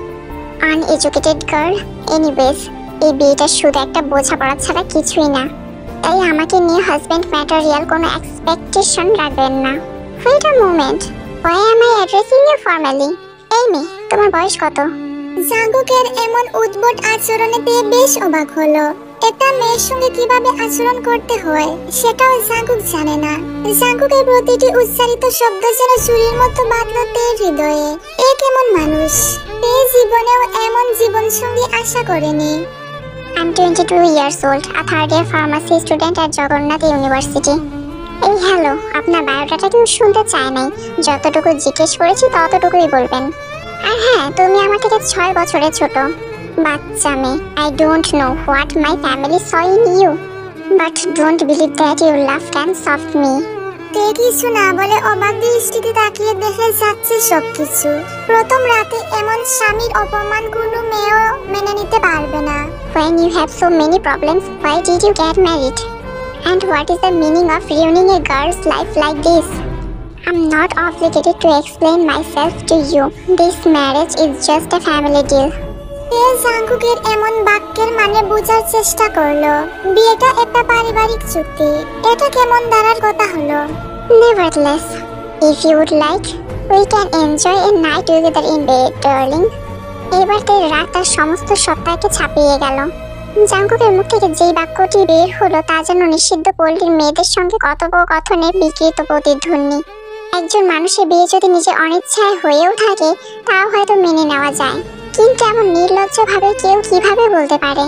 Uneducated girl. এনিওয়েজ, এই বিয়েটা শুধু একটা বোঝাপড়া ছাড়া কিছুই না। তাই আমাকে নিয়ে হাজব্যান্ড ম্যাটেরিয়াল কোনো এক্সপেকটেশন রাখবেন না। Wait a moment, why am I addressing you formally? এই মেয়ে, তোমার বয়স কত? জাঙ্কুকের এমন উদ্ভট আচরণেতে বেশ অবাক হলো। একটা মেয়ের সঙ্গে কিভাবে আচরণ করতে হয় সেটাও জাঙ্কুক জানে না। জাঙ্কুকের প্রতিটি উচ্চারিত শব্দ যেন চুরির মতো বাঁধলো তের হৃদয়ে। এ কেমন মানুষ! তে জীবনেও এমন জীবন সঙ্গী আশা করেনি। I'm 22 years old, a third year pharmacy student at Jagannath University. এই হ্যালো, আপনার বায়োডাটা কেউ শুনতে চায় নাই। যতটুকু জিজ্ঞেস করেছি ততটুকুই বলবেন। আর হ্যাঁ, তুমি আমার থেকে 6 বছরের ছোট। বাচ্চা মেয়ে। I don't know what my family saw in you, but don't believe that you laughed and soft me. তে কিছু না বলে অবাক দৃষ্টিতে তাকিয়ে দেখে যাচ্ছে সবকিছু। প্রথম রাতে এমন স্বামীর অপমান কোনো মেয়েও মেনে নিতে পারবে না। When you have so many problems, why did you get married? And what is the meaning of ruining a girl's life like this? I'm not obligated to explain myself to you. This marriage is just a family deal. জাঙ্কুকের এমন বাক্যের মানে বোঝার চেষ্টা করলো। বিয়েটা একটা পারিবারিক চুক্তি, এটা কেমন দাঁড়ার কথা হলো? Nevertheless, if you would like, we can enjoy a night together in bed, darling. এবার তার রাত তার সমস্ত সত্তাকে ছাপিয়ে গেল। জাঙ্কুকের মুখ থেকে যেই বাক্যটি বের হলো তা যেন নিষিদ্ধ পল্লীর মেয়েদের সঙ্গে কথোপকথনের বিকৃত প্রতিধ্বনি। একজন মানুষের বিয়ে যদি নিজে অনিচ্ছায় হয়েও থাকে তাও হয়তো মেনে নেওয়া যায়, কিন্তু এমন নির্লজ্জভাবে কেউ কিভাবে বলতে পারে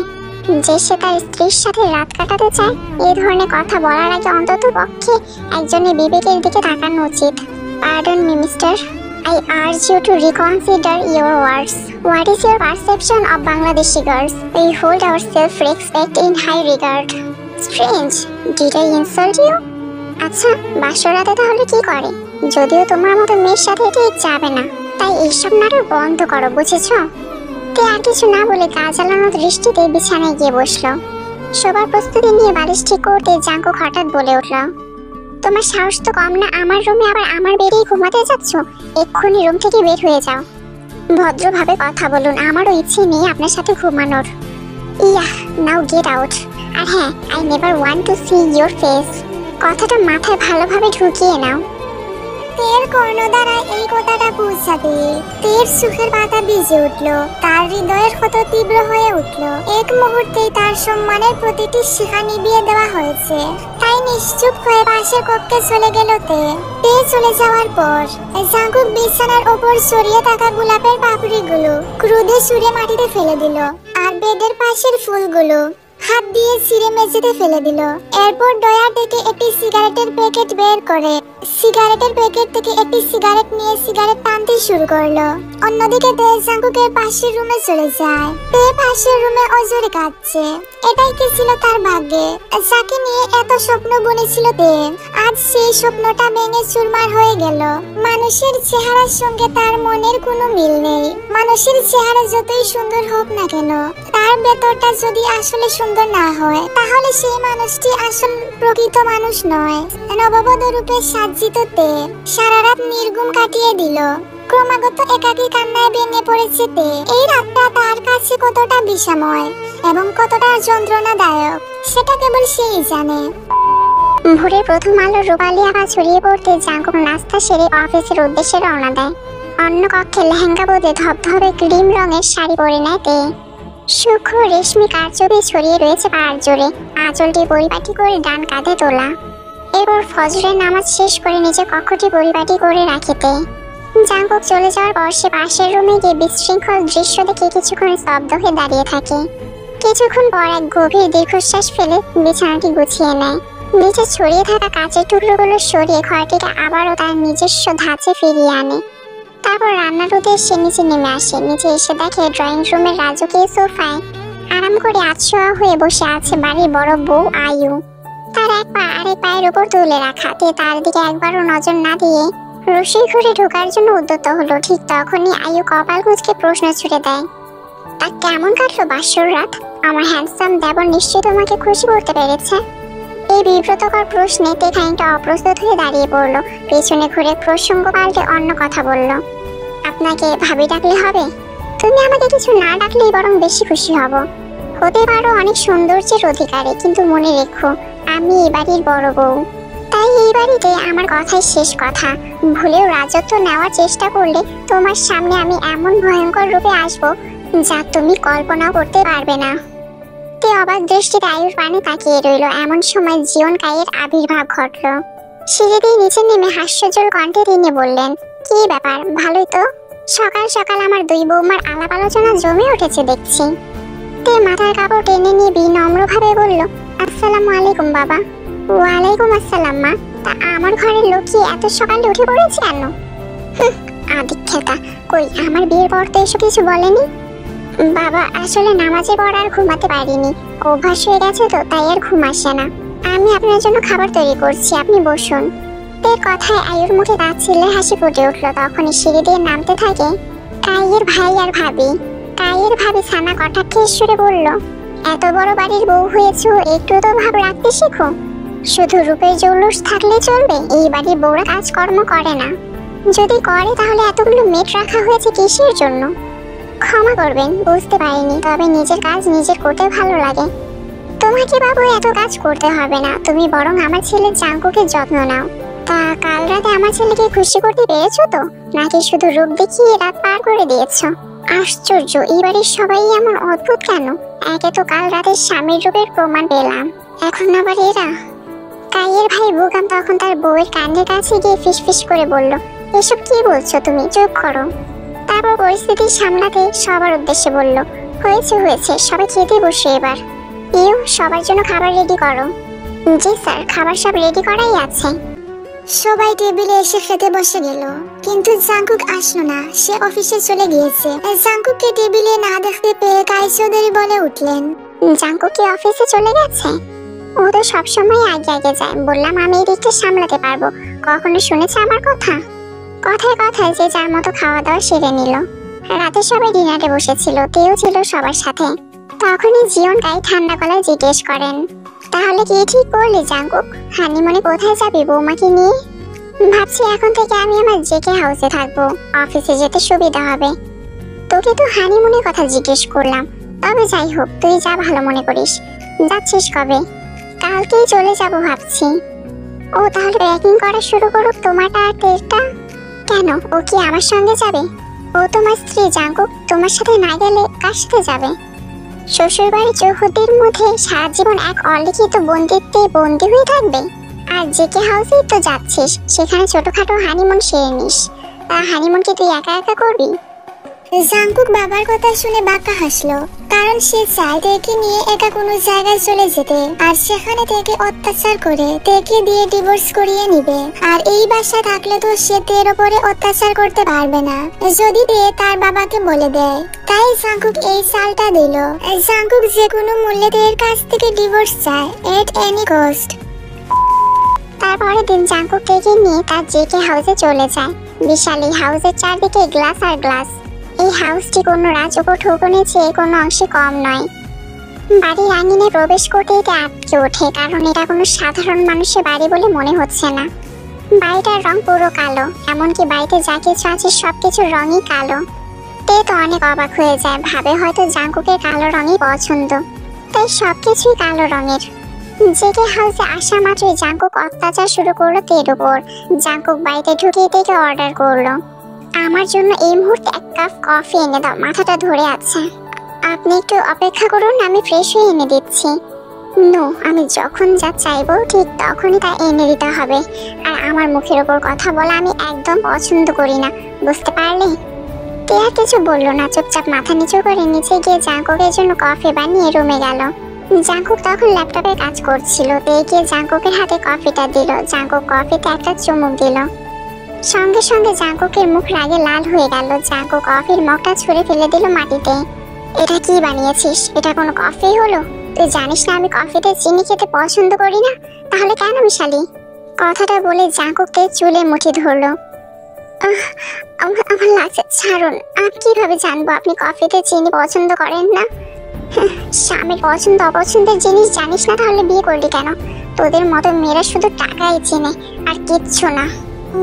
যে সে তার স্ত্রীর সাথে রাত কাটাতে চায়? এই ধরনের কথা বলার আগে অন্তত পক্ষে একজনের বিবেকের দিকে তাকানো উচিত। Pardon me, mister. I urge you to reconsider your words. What is your perception of Bangladeshi girls? We hold our self-respect in high regard. Strange. Did I insult you? আচ্ছা, বাসরাতে তাহলে কি করে? যদিও তোমার মতো মেয়ের সাথে ঠিক যাবে না, তাই এইসব নাটক বন্ধ করো, বুঝেছো? তে আর কিছু না বলে গা জ্বালানো দৃষ্টিতে বিছানায় গিয়ে বসলো। সবার প্রস্তুতি নিয়ে বালিশ ঠিক করতে জাঙ্কুক হঠাৎ বলে উঠল, তোমার সাহস তো কম না, আমার রুমে আবার আমার বেডেই ঘুমাতে যাচ্ছ? এক্ষুনি রুম থেকে বের হয়ে যাও। ভদ্রভাবে কথা বলুন, আমারও ইচ্ছে নেই আপনার সাথে ঘুমানোর। Yeah, now get out. আর হ্যাঁ, I never want to see your face. কথাটা মাথায় ভালোভাবে ঢুকিয়ে নাও। তের কর্ণদ্বারা এই কথাটা পৌঁছাতে তের সুখের পাতা ভিজে উঠল, তার হৃদয়ের ক্ষত তীব্র হয়ে উঠল। এক মুহূর্তেই তার সম্মানের প্রতিটি শিখা নিভিয়ে দেওয়া হয়েছে। তাই নিশ্চুপ হয়ে পাশের কক্ষে চলে গেল তে চলে যাওয়ার পর জাঙ্কুক বিছানার ওপর ছড়িয়ে থাকা গোলাপের পাপড়িগুলো ক্রোধে ছুঁড়ে মাটিতে ফেলে দিল, আর বেডের পাশের ফুলগুলো হাত দিয়ে ছিঁড়ে মেঝেতে ফেলে দিল। এরপর ডয়ার থেকে একটি সিগারেটের প্যাকেট বের করে সিগারেটের প্যাকেট থেকে একটি সিগারেট নিয়ে সিগারেট টানতে শুরু করলো। অন্যদিকে তে জাঙ্কুকের পাশের রুমে চলে যায়। তে পাশের রুমে অজরে কাঁদছে। এটাই কি ছিল তার ভাগ্যে, যাকে নিয়ে এত স্বপ্ন বুনেছিল তে? আজ সেই স্বপ্নটা ভেঙে চুরমার হয়ে গেল। মানুষের চেহারার সঙ্গে তার মনের কোনো মিল নেই। মানুষের চেহারা যতই সুন্দর হোক না কেন, তার ভেতরটা যদি আসলে সুন্দর না হয়, তাহলে সেই মানুষটি আসল প্রকৃত মানুষ নয়। নববধ রূপে সাজ্জিত তে সারা রাত নির্ঘুম কাটিয়ে দিল। ক্রমাগত একাকী কান্নায় ভেঙে পড়েছে তে। এই রাতটা তার কাছে কতটা বিষময় এবং কতটা যন্ত্রণাদায়ক সেটা কেবল সেই জানে। ভোরের প্রথম আলোর রূপালী আভা ছড়িয়ে পড়তে জাঙ্কুক নাস্তা সেরে অফিসের উদ্দেশ্যে রওনা দেয়। অন্য কক্ষে লেহেঙ্গা বদলে ধবধবে ক্রিম রঙের শাড়ি পরে নেয় তে। সূক্ষ্ম রেশমি কারচুপি ছড়িয়ে রয়েছে পাড় জোরে, আঁচলটি পরিপাটি করে ডান কাঁধে তোলা। এরপর ফজরের নামাজ শেষ করে নিজের কক্ষটি পরিপাটি করে রাখিতে জাঙ্কুক চলে যাওয়ার পর সে পাশের রুমে গিয়ে বিশৃঙ্খল দৃশ্য দেখে কিছুক্ষণ স্তব্ধ হয়ে দাঁড়িয়ে থাকে। কিছুক্ষণ পর এক গভীর দীর্ঘশ্বাস ফেলে বিছানাটি গুছিয়ে নেয়। নিচে ছড়িয়ে থাকা কাঁচের টুকরোগুলো সরিয়ে ঘরটিকে আবারও তার নিজস্ব ধাঁচে ফিরিয়ে আনে। তারপর রান্নার উদ্দেশ্যে নিচে নেমে আসে। নিচে এসে দেখে ড্রয়িং রুমের রাজকীয় সোফায় আরাম করে আতশোয়া হয়ে বসে আছে বাড়ির বড় বউ আয়ু। তার এক পা আরেক পায়ের উপর তুলে রাখা। তে তার দিকে একবারও নজর না দিয়ে রসোই ঘরে ঢোকার জন্য উদ্যত হলো। ঠিক তখনই আয়ু কপাল কুঁচকে প্রশ্ন ছুড়ে দেয়, তা কেমন কাটলো বাসর রাত? আমার হ্যান্ডসাম দেবর নিশ্চয়ই তোমাকে খুশি করতে পেরেছে। এই বিব্রতকর প্রশ্নে তে খানিকটা অপ্রস্তুত হয়ে দাঁড়িয়ে পড়লো। পেছনে ঘুরে প্রসঙ্গ পাল্টে অন্য কথা বলল, আপনাকে ভাবি ডাকলে হবে? তুমি আমাকে কিছু না ডাকলেই বরং বেশি খুশি হব। হতে পারো অনেক সৌন্দর্যের অধিকারী, কিন্তু মনে রেখো আমি এই বাড়ির বড় বউ। তাই এই বাড়িতে আমার কথাই শেষ কথা। ভুলেও রাজত্ব নেওয়ার চেষ্টা করলে তোমার সামনে আমি এমন ভয়ঙ্কর রূপে আসবো যা তুমি কল্পনাও করতে পারবে না। তে অবাক দৃষ্টিতে আয়ুর পানে তাকিয়ে রইল। এমন সময় জীবন কায়ের আবির্ভাব ঘটল। সিঁড়ি দিয়ে নিচে নেমে হাস্যজ্জ্বল কণ্ঠে তিনি বললেন, কি ব্যাপার, ভালোই তো? সকাল সকাল আমার দুই বৌমার আলাপ আলোচনা জমে উঠেছে দেখছি। তে মাথার কাপড় টেনে নিয়ে বিনম্রভাবে বলল, আসসালামু আলাইকুম বাবা। ওয়ালাইকুম আসসালাম মা। তা আমার ঘরের লোক কি এত সকালে উঠে পড়েছে কেন? আদিক্ষেতা, কই আমার বিয়ের পর তো এসব কিছু বলেনি। বাবা, আসলে নামাজের পর আর ঘুমাতে পারিনি, অভ্যাস হয়ে গেছে তো, তাই আর ঘুম আসে না। আমি আপনার জন্য খাবার তৈরি করছি, আপনি বসুন। তের কথায় আয়ুর মুখে তাচ্ছিল্যের হাসি ফুটে উঠলো। তখনই সিঁড়ি দিয়ে নামতে থাকে কাইয়ের ভাই আর ভাবি। কাইয়ের ভাবি ছানা কটাক্ষের সুরে বলল, এত বড় বাড়ির বউ হয়েছো, একটু তো ভাব রাখতে শেখো। শুধু রূপের জৌলুস থাকলে চলবে? এই বাড়ির বউরা কাজকর্ম করে না? যদি করে তাহলে এতগুলো মেট রাখা হয়েছে কিসের জন্য? ক্ষমা করবেন, বুঝতে পারিনি। তবে নিজের কাজ নিজের করতে ভালো লাগে। তোমাকে বাবু এত কাজ করতে হবে না, তুমি বরং আমার ছেলে জাঙ্কুকে যত্ন নাও। তা কাল রাতে আমার ছেলেকে খুশি করতে পেরেছো তো, নাকি শুধু রূপ দেখিয়ে রাত পার করে দিয়েছো? আশ্চর্য, এই বাড়ির সবাই এমন অদ্ভুত কেন? একে তো কাল রাতে স্বামীর রূপের প্রমাণ পেলাম, এখন আবার এরা। কাইয়ের ভাই বুকাম তখন তার বউয়ের কানের কাছে গিয়ে ফিসফিস করে বলল, এসব কি বলছো তুমি, চুপ করো। তারপর পরিস্থিতি সামলাতে সবার উদ্দেশ্যে বলল, হয়েছে হয়েছে, সবাই খেতে বসে এবার। ইউ, সবার জন্য খাবার রেডি করো। জি স্যার, খাবার সব রেডি করাই আছে। সবাই টেবিলে এসে খেতে বসে গেল, কিন্তু জাঙ্কুক আসলো না, সে অফিসে চলে গিয়েছে। জাঙ্কুককে টেবিলে না দেখতে পেয়ে কাই চৌধুরী বলে উঠলেন, জাঙ্কুক কি অফিসে চলে গেছে? ও তো সবসময় আগে আগে যায়, বললাম আমি এই দিকটা সামলাতে পারবো। কখনো শুনেছে আমার কথা? কথায় কথায় যে যার মতো খাওয়া দাওয়া সেরে নিল। রাতে সবাই ডিনারে বসেছিল, তেও ছিল সবার সাথে। তখনই জিয়ন কাই ঠান্ডা গলায় জিজ্ঞেস করেন, তাহলে কি ঠিক করলি জাঙ্কুক? হানিমুনে কোথায় যাবি বৌমাকে নিয়ে? ভাবছি এখন থেকে আমি আমার জেকে হাউসে থাকবো, অফিসে যেতে সুবিধা হবে। তোকে তো হানিমুনের কথা জিজ্ঞেস করলাম, তবে যাই হোক, তুই যা ভালো মনে করিস। যাচ্ছিস কবে? কালকেই চলে যাব ভাবছি। ও তাহলে প্যাকিং করা শুরু করুক, তোমারটা আর তেলটা। কেন, ও কি আমার সঙ্গে যাবে? ও তোমার স্ত্রী জাঙ্কুক, তোমার সাথে না গেলে কার সাথে যাবে? শ্বশুর বাড়ি চৌহদ্দির মধ্যে সারা জীবন এক অলিখিত বন্দিত্বে বন্দী হয়ে থাকবে? আর জেকে হাউসেই তো যাচ্ছিস, সেখানে ছোটখাটো হানিমুন সেরে নিস। তা হানিমুন কি তুই একা একা করবি? জাঙ্কুক বাবার কথা শুনে বাঁকা হাসলো, কারণ সে চায় তেকে নিয়ে একা কোনো জায়গায় চলে যেতে, আর সেখানে তেকে অত্যাচার করে তেকে দিয়ে ডিভোর্স করিয়ে নিবে। আর এই বাসায় থাকলে তো সে তের উপরে অত্যাচার করতে পারবে না, যদি তে তার বাবাকে বলে দেয়। তাই জাঙ্কুক এই চালটা দিল। জাঙ্কুক যে কোনো মূল্যে তের কাছ থেকে ডিভোর্স চায়, এট এনি কস্ট। তারপরের দিন জাঙ্কুক তেকে নিয়ে তার জেকে হাউসে চলে যায়। বিশাল এই হাউসের চারদিকে গ্লাস আর গ্লাস। এই হাউসটি কোনো রাজকোঠনের চেয়ে কোনো অংশে কম নয়। বাড়ির আঙিনে প্রবেশ করতেই তা আটকে ওঠে, কারণ এটা কোনো সাধারণ মানুষের বাড়ি বলে মনে হচ্ছে না। বাড়িটার রং পুরো কালো, এমনকি বাড়িতে যা কিছু আছে সবকিছুর রঙই কালো। তে তো অনেক অবাক হয়ে যায়, ভাবে হয়তো জাঙ্কুকের কালো রঙই পছন্দ, তাই সবকিছুই কালো রঙের। জেকে হাউসে আসা মাত্রই জাঙ্কুক অত্যাচার শুরু করলো তের উপর। জাঙ্কুক বাড়িতে ঢুকিয়ে থেকে অর্ডার করলো, আমার জন্য এই মুহূর্তে এক কাপ কফি এনে দাও, মাথাটা ধরে আছে। আপনি একটু অপেক্ষা করুন, আমি ফ্রেশ হয়ে এনে দিচ্ছি। নো, আমি যখন যা চাইবো ঠিক তখনই তা এনে দিতে হবে। আর আমার মুখের ওপর কথা বলা আমি একদম পছন্দ করি না, বুঝতে পারলে? তে আর কিছু বললো না, চুপচাপ মাথা নিচু করে নিচে গিয়ে জাঙ্কুকের জন্য কফি বানিয়ে রুমে গেল। জাঙ্কুক তখন ল্যাপটপে কাজ করছিল। তে গিয়ে জাঙ্কুকের হাতে কফিটা দিল। জাঙ্কুক কফিতে একটা চুমুক দিল, সঙ্গে সঙ্গে জাঙ্কুকের মুখ রাগে লাল হয়ে গেল। জাঙ্কুক কফির মগটা ছুঁড়ে ফেলে দিল মাটিতে। এটা কি বানিয়েছিস? এটা কোনো কফি হলো? তুই জানিস না আমি কফিতে চিনি খেতে পছন্দ করি না, তাহলে কেন মিশালি? কথাটা বলে জাঙ্কুককে চুলে মুঠি ধরলো। আমার লাগছে, ছাড়ুন। আমি কিভাবে জানবো আপনি কফিতে চিনি পছন্দ করেন না? স্বামীর পছন্দ অপছন্দের জিনিস জানিস না, তাহলে বিয়ে করলি কেন? তোদের মতো মেয়েরা শুধু টাকাই চেনে আর কিচ্ছু না।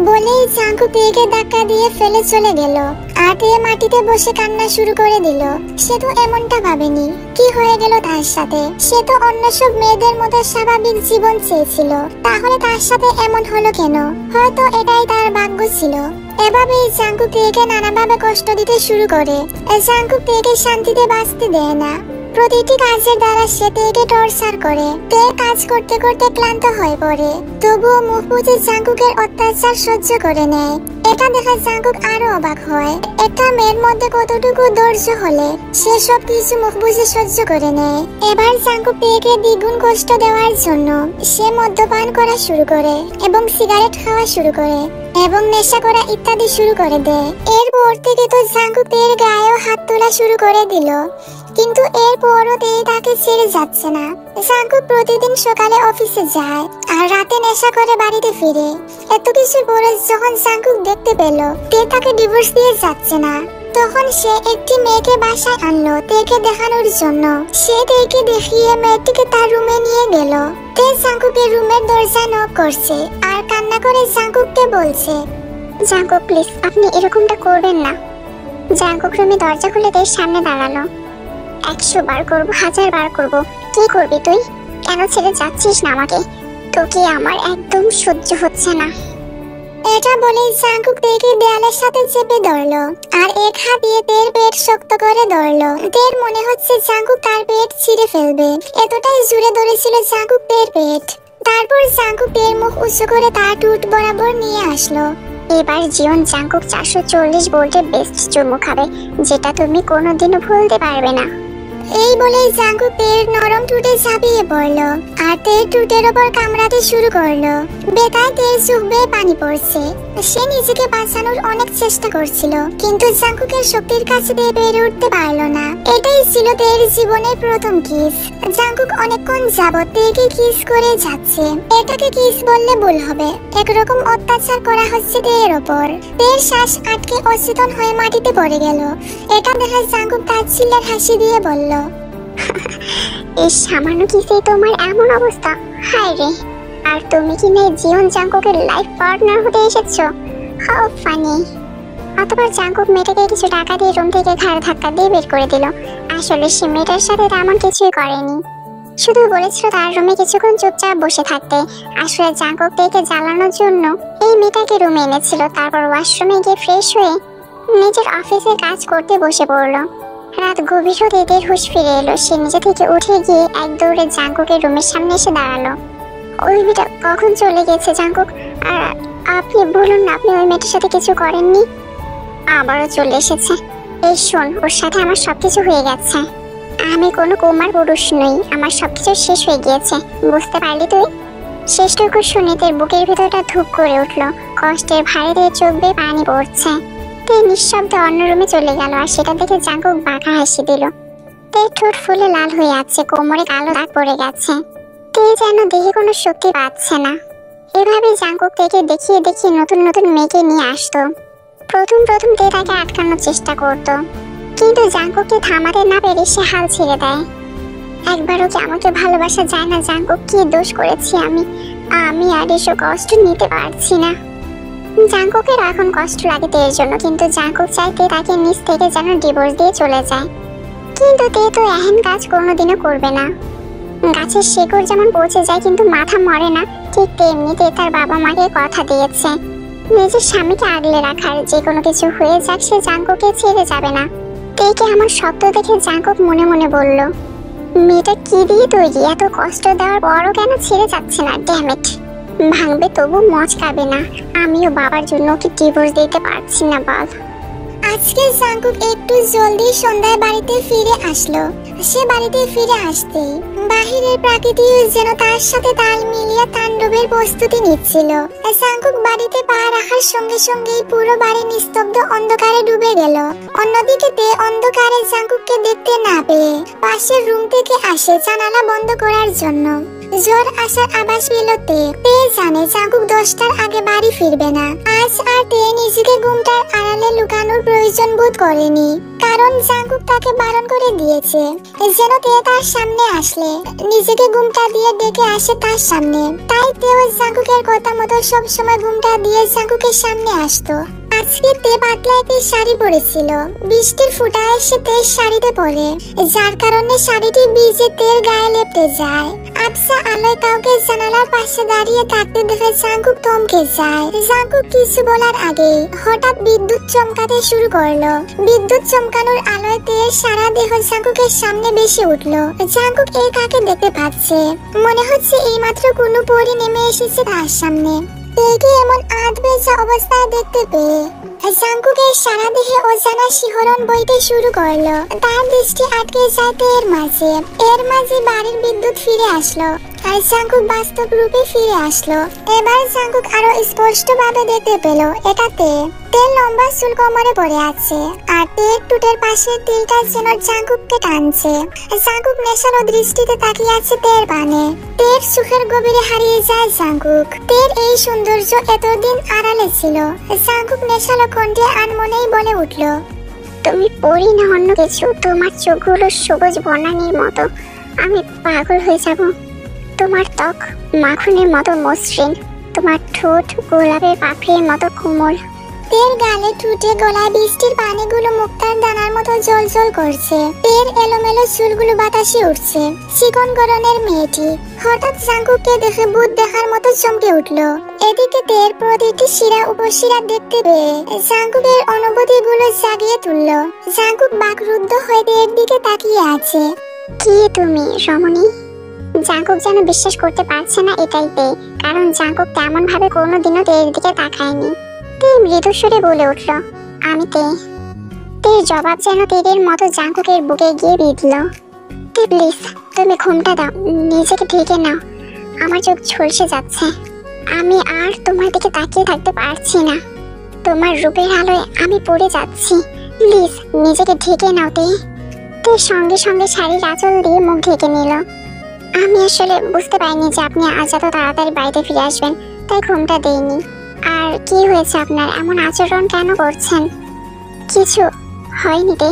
বলেই জাঙ্কুক তেকে ধাক্কা দিয়ে ফেলে চলে গেল। আর তে মাটিতে বসে কান্না শুরু করে দিল। সে তো এমনটা ভাবেনি, কি হয়ে গেল তার সাথে? সে তো অন্য সব মেয়েদের মতো স্বাভাবিক জীবন চেয়েছিল, তাহলে তার সাথে এমন হলো কেন? হয়তো এটাই তার ভাগ্য ছিল। এভাবেই জাঙ্কুক তেকে নানাভাবে কষ্ট দিতে শুরু করে। জাঙ্কুক তেকে শান্তিতে বাঁচতে দেয় না, প্রতিটি কাজের দ্বারা সে তেকে টর্চার করে। তে কাজ করতে করতে ক্লান্ত হয়ে পড়ে, তবুও মুখ বুজে জাঙ্কুকের অত্যাচার সহ্য করে নেয়। এটা দেখে জাঙ্কুক আরো অবাক হয়, একটা মেয়ের মধ্যে কতটুকু ধৈর্য হলে সে সব কিছু মুখ বুজে সহ্য করে নেয়। এবার জাঙ্কুক তেকে দ্বিগুণ কষ্ট দেওয়ার জন্য সে মদ্যপান করা শুরু করে এবং সিগারেট খাওয়া শুরু করে এবং নেশা করা ইত্যাদি শুরু করে দেয়। এরপর থেকে তো জাঙ্কুক তের গায়েও হাত তোলা শুরু করে দিল, কিন্তু এরপরও তে তাকে ছেড়ে যাচ্ছে না। জাঙ্কুক প্রতিদিন সকালে অফিসে যায় আর রাতে নেশা করে বাড়িতে ফিরে। এত কিছু পরে যখন জাঙ্কুক দেখতে পেল তে তাকে ডিভোর্স দিয়ে যাচ্ছে না, তখন সে একটি মেয়েকে বাসায় আনলো তেকে দেখানোর জন্য। সে তেকে দেখিয়ে মেয়েটিকে তার রুমে নিয়ে গেল। তে জাঙ্কুকের রুমের দরজা নক করছে আর কান্না করে জাঙ্কুককে বলছে, জাঙ্কুক প্লিজ আপনি এরকমটা করবেন না। জাঙ্কুক রুমে দরজা খুলে তের সামনে দাঁড়ালো। 100 বার করবো, 1000 বার করবো, কি করবি তুই? কেন ছেড়ে যাচ্ছিস না আমাকে? তোকে আমার একদম সহ্য হচ্ছে না। এটা বলে জাঙ্কুক তেকে দেয়ালের সাথে চেপে ধরলো আর এক হাত দিয়ে তের পেট শক্ত করে ধরলো। তের মনে হচ্ছে জাঙ্কুক তার পেট ছিঁড়ে ফেলবে, এতটাই জোরে ধরেছিল জাঙ্কুক তের পেট। তারপর জাঙ্কুক তের মুখ উঁচু করে তার টুট বরাবর নিয়ে আসলো। এবার জীবন জাঙ্কুক 440 ভোল্টের বেস্ট চুমু খাবে, যেটা তুমি কোনোদিনও ভুলতে পারবে না। এই বলে জাঙ্কুক তের নরম টুটে ঝাঁপিয়ে পড়লো আর তের টুটের ওপর কামড়াতে শুরু করলো। বেতায় তের চোখ বেয়ে পানি পড়ছে। সে নিজেকে বাঁচানোর অনেক চেষ্টা করছিল, কিন্তু জাঙ্কুকের শক্তির কাছে তে পেরে উঠতে পারলো না। এটাই ছিল তের জীবনের প্রথম কিস। জাঙ্কুক অনেকক্ষণ যাবত তেকে কিস করে যাচ্ছে। এটাকে কিস বললে ভুল হবে, একরকম অত্যাচার করা হচ্ছে তের ওপর। তের শ্বাস আটকে অচেতন হয়ে মাটিতে পড়ে গেল। এটা দেখে জাঙ্কুক তাচ্ছিল্যের হাসি দিয়ে বলল, এই সামান্য কিসে তোমার এমন অবস্থা? হায় রে, আর তুমি কি না জীবন জাঙ্কুকের লাইফ পার্টনার হতে এসেছো? How funny. অতঃপর জাঙ্কুক মেয়েটাকে কিছু টাকা দিয়ে রুম থেকে ঘাড় ধাক্কা দিয়ে বের করে দিল। আসলে সে মেয়েটার সাথে তেমন কিছুই করেনি, শুধু বলেছিল তার রুমে কিছুক্ষণ চুপচাপ বসে থাকতে। আসলে জাঙ্কুক তেকে জ্বালানোর জন্য এই মেয়েটাকে রুমে এনেছিল। তারপর ওয়াশরুমে গিয়ে ফ্রেশ হয়ে নিজের অফিসে কাজ করতে বসে পড়লো। রাত গভীর হতে তের হুঁশ ফিরে এলো। সে নিজে থেকে উঠে গিয়ে এক দৌড়ে জাঙ্কুকের রুমের সামনে এসে দাঁড়ালো। ওই মেয়েটা কখন চলে গেছে জাঙ্কুক? আর আপনি বলুন না আপনি ওই মেয়েটার সাথে কিছু করেননি। আবারও চলে এসেছে। এই শোন, ওর সাথে আমার সবকিছু হয়ে গেছে। আমি কোনো কুমার পুরুষ নই, আমার সবকিছু শেষ হয়ে গিয়েছে, বুঝতে পারলি তুই? শেষটুকু শুনে তের বুকের ভেতরটা ধুপ করে উঠলো। কষ্টের ভারে দিয়ে চোখ বেয়ে পানি পড়ছে। তে নিঃশব্দে অন্য রুমে চলে গেল আর সেটা দেখে জাঙ্কুক বাঁকা হাসি দিল। তে ঠোঁট ফুলে লাল হয়ে আছে, কোমরে কালো দাগ পড়ে গেছে। তে যেন দেখে কোনো শক্তি পাচ্ছে না। এভাবে জাঙ্কুক তেকে দেখিয়ে দেখিয়ে নতুন নতুন মেয়েকে নিয়ে আসতো। প্রথম তে তাকে আটকানোর চেষ্টা করত, কিন্তু জাঙ্কুককে থামাতে না পেরে সে হাল ছেড়ে দেয়। একবারও কি আমাকে ভালোবাসা যায় না? জাঙ্কুক, কি দোষ করেছি আমি আর এসব কষ্ট নিতে পারছি না। জাঙ্কুকের এখন কষ্ট লাগে তের জন্য, কিন্তু জাঙ্কুক চাইতে তাকে নিজ থেকে যেন ডিভোর্স দিয়ে চলে যায়। কিন্তু তে তো এহেন কাজ কোনোদিনও করবে না। গাছের শিকড় যেমন পচে যায় কিন্তু মাথা মরে না, ঠিক তেমনিতে তার বাবা মাকে কথা দিয়েছে নিজের স্বামীকে আগলে রাখার। যে কোনো কিছু হয়ে যাক, সে জাঙ্কুককে ছেড়ে যাবে না। তেকে আমার শব্দ দেখে জাঙ্কুক মনে মনে বলল, মেয়েটা কি দিয়ে তৈরি? এত কষ্ট দেওয়ার পরও কেন ছেড়ে যাচ্ছে না? ড্যামেট, ভাঙবে তবু মচকাবে না। আমিও বাবার জন্য কি ডিভোর্স দিতে পারছি না বল। আজকে জাঙ্কুক একটু জলদি সন্ধ্যায় বাড়িতে ফিরে আসলো। সে বাড়িতে ফিরে আসতেই বাহিরের প্রকৃতি যেন তার সাথে তাল মিলিয়ে তাণ্ডবের প্রস্তুতি নিচ্ছিল। জাঙ্কুক বাড়িতে পা রাখার সঙ্গে সঙ্গেই পুরো বাড়ি নিস্তব্ধ অন্ধকারে ডুবে গেল। অন্যদিকে তে অন্ধকারে জাঙ্কুককে দেখতে না পেয়ে পাশের রুম থেকে আসে জানালা বন্ধ করার জন্য। জ্বর আসার আভাস পেল তে জানে জাঙ্কুক 10টার আগে বাড়ি ফিরবে না। আজ আর তে নিজেকে ঘুমটার আড়ালে লুকানোর প্রয়োজন বোধ করেনি, কারণ জাঙ্কুক তাকে বারণ করে দিয়েছে যেন তে তার সামনে আসলে নিজেকে ঘুমটা দিয়ে ডেকে আসে তার সামনে। তাই তেও জাঙ্কুকের কথা মতো সবসময় ঘুমটা দিয়ে জাঙ্কুকের সামনে আসতো। আজকে তে পাতলা একটি শাড়ি পরেছিল। বৃষ্টির ফোঁটা এসে তের শাড়িতে পড়ে, যার কারণে শাড়িটি ভিজে তের গায়ে লেপটে যায়। আবসা আলোয় কাউকে জানালার পাশে দাঁড়িয়ে থাকতে দেখে জাঙ্কুক থমকে যায়। জাঙ্কুক কিছু বলার আগে হঠাৎ বিদ্যুৎ চমকাতে শুরু করলো। বিদ্যুৎ চমকানোর আলোয় তের সারা দেহ জাঙ্কুকের সামনে বেশি উঠলো। জাঙ্কুক এ কাকে দেখতে পাচ্ছে, মনে হচ্ছে এইমাত্র কোনো পরী নেমে এসেছে তার সামনে। তেকে এমন আধবেজা অবস্থায় দেখতে পেয়ে জাঙ্কুকের সারা দেহে অজানা শিহরণ বইতে শুরু করলো। তার দৃষ্টি আটকে যায় তের মাঝে। এর মাঝে বাড়ির বিদ্যুৎ ফিরে আসলো আর জাঙ্কুক বাস্তব রূপে ফিরে আসলো। এবার জাঙ্কুক আরো স্পষ্ট ভাবে দেখতে পেল এটা তে। তের লম্বা চুল কোমরে পড়ে আছে আর তের টুটের পাশে তিলটা যেন জাঙ্কুককে টানছে। জাঙ্কুক নেশালো দৃষ্টিতে তাকিয়ে আছে তের পানে। তের চোখের গভীরে হারিয়ে যায় জাঙ্কুক। তের এই সৌন্দর্য এতদিন আড়ালে ছিল। জাঙ্কুক নেশালো কণ্ঠে আনমনেই বলে উঠল, তুমি পড়ি না অন্য কিছু, তোমার চোখগুলো সবুজ বনানীর মতো, আমি পাগল হয়ে যাব। তোমার ত্বক মাখনের মতো মসৃণ, তোমার ঠোঁট গোলাপের পাপড়ির মতো কোমল। তের গালে ঠুটে গলায় বৃষ্টির পানিগুলো মুক্তার দানার মতো জল করছে। তের এলোমেলো চুলগুলো বাতাসে উঠছে। চিকন গরনের মেয়েটি হঠাৎ জাঙ্কুককে দেখে ভূত দেখার মতো চমকে উঠলো। এদিকে তের প্রতিটি শিরা উপশিরা দেখতে পেয়ে জাঙ্কুকের অনুভূতিগুলো জাগিয়ে তুললো। জাঙ্কুক বাকরুদ্ধ হয়ে তের দিকে তাকিয়ে আছে। কি তুমি রমণী? জাঙ্কুক যেন বিশ্বাস করতে পারছে না এটাই তে, কারণ জাঙ্কুক তেমন ভাবে কোনোদিনও তের দিকে তাকায়নি। তে মৃদু সুরে বলে উঠল, আমি তে। তের জবাব যেন তীরের মতো জাঙ্কুকের বুকে গিয়ে বিঁধল। তে প্লিজ, তুমি ঘুমটা দাও, নিজেকে ঢেকে নাও, আমার চোখ ঝলসে যাচ্ছে। আমি আর তোমার দিকে তাকিয়ে থাকতে পারছি না। তোমার রূপের আলোয় আমি পড়ে যাচ্ছি। প্লিজ নিজেকে ঢেকে নাও তে। তে সঙ্গে সঙ্গে শাড়ির আঁচল দিয়ে মুখ ঢেকে নিল। আমি আসলে বুঝতে পারিনি যে আপনি আজ এত তাড়াতাড়ি বাড়িতে ফিরে আসবেন, তাই ঘুমটা দেইনি। আর কি হয়েছে আপনার, এমন আচরণ কেন করছেন? কিছু হয়নি তে,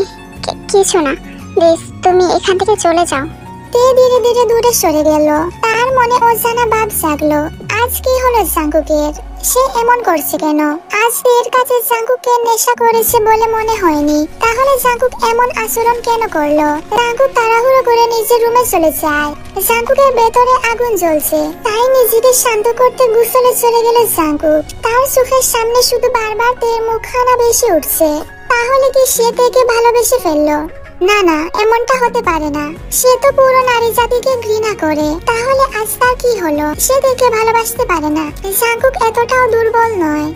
কিছু না। প্লিজ তুমি এখান থেকে চলে যাও। তে ধীরে ধীরে দূরে সরে গেল। তার মনে অজানা ভাব জাগলো। আজ কি হলো জাঙ্কুকের? সে এমন করছে কেন? আজ তের কাছে জাঙ্কুককে নেশা করেছে বলে মনে হয়নি, তাহলে জাঙ্কুক এমন আচরণ কেন করলো? জাঙ্কুক তাড়াহুড়ো করে নিজের রুমে চলে যায়। জাঙ্কুকের ভেতরে আগুন জ্বলছে, তাই নিজেকে শান্ত করতে গোসলে চলে গেল জাঙ্কুক। তার চোখের সামনে শুধু বারবার তের মুখখানা বেশি উঠছে। তাহলে কি সে তেকে ভালোবেসে ফেললো? না না, এমনটা হতে পারে না। সে তো পুরো নারী জাতিকে ঘৃণা করে, তাহলে আজ তার কি হলো? সে তেকে ভালোবাসতে পারে না। জাঙ্কুক এতটাও দুর্বল নয়।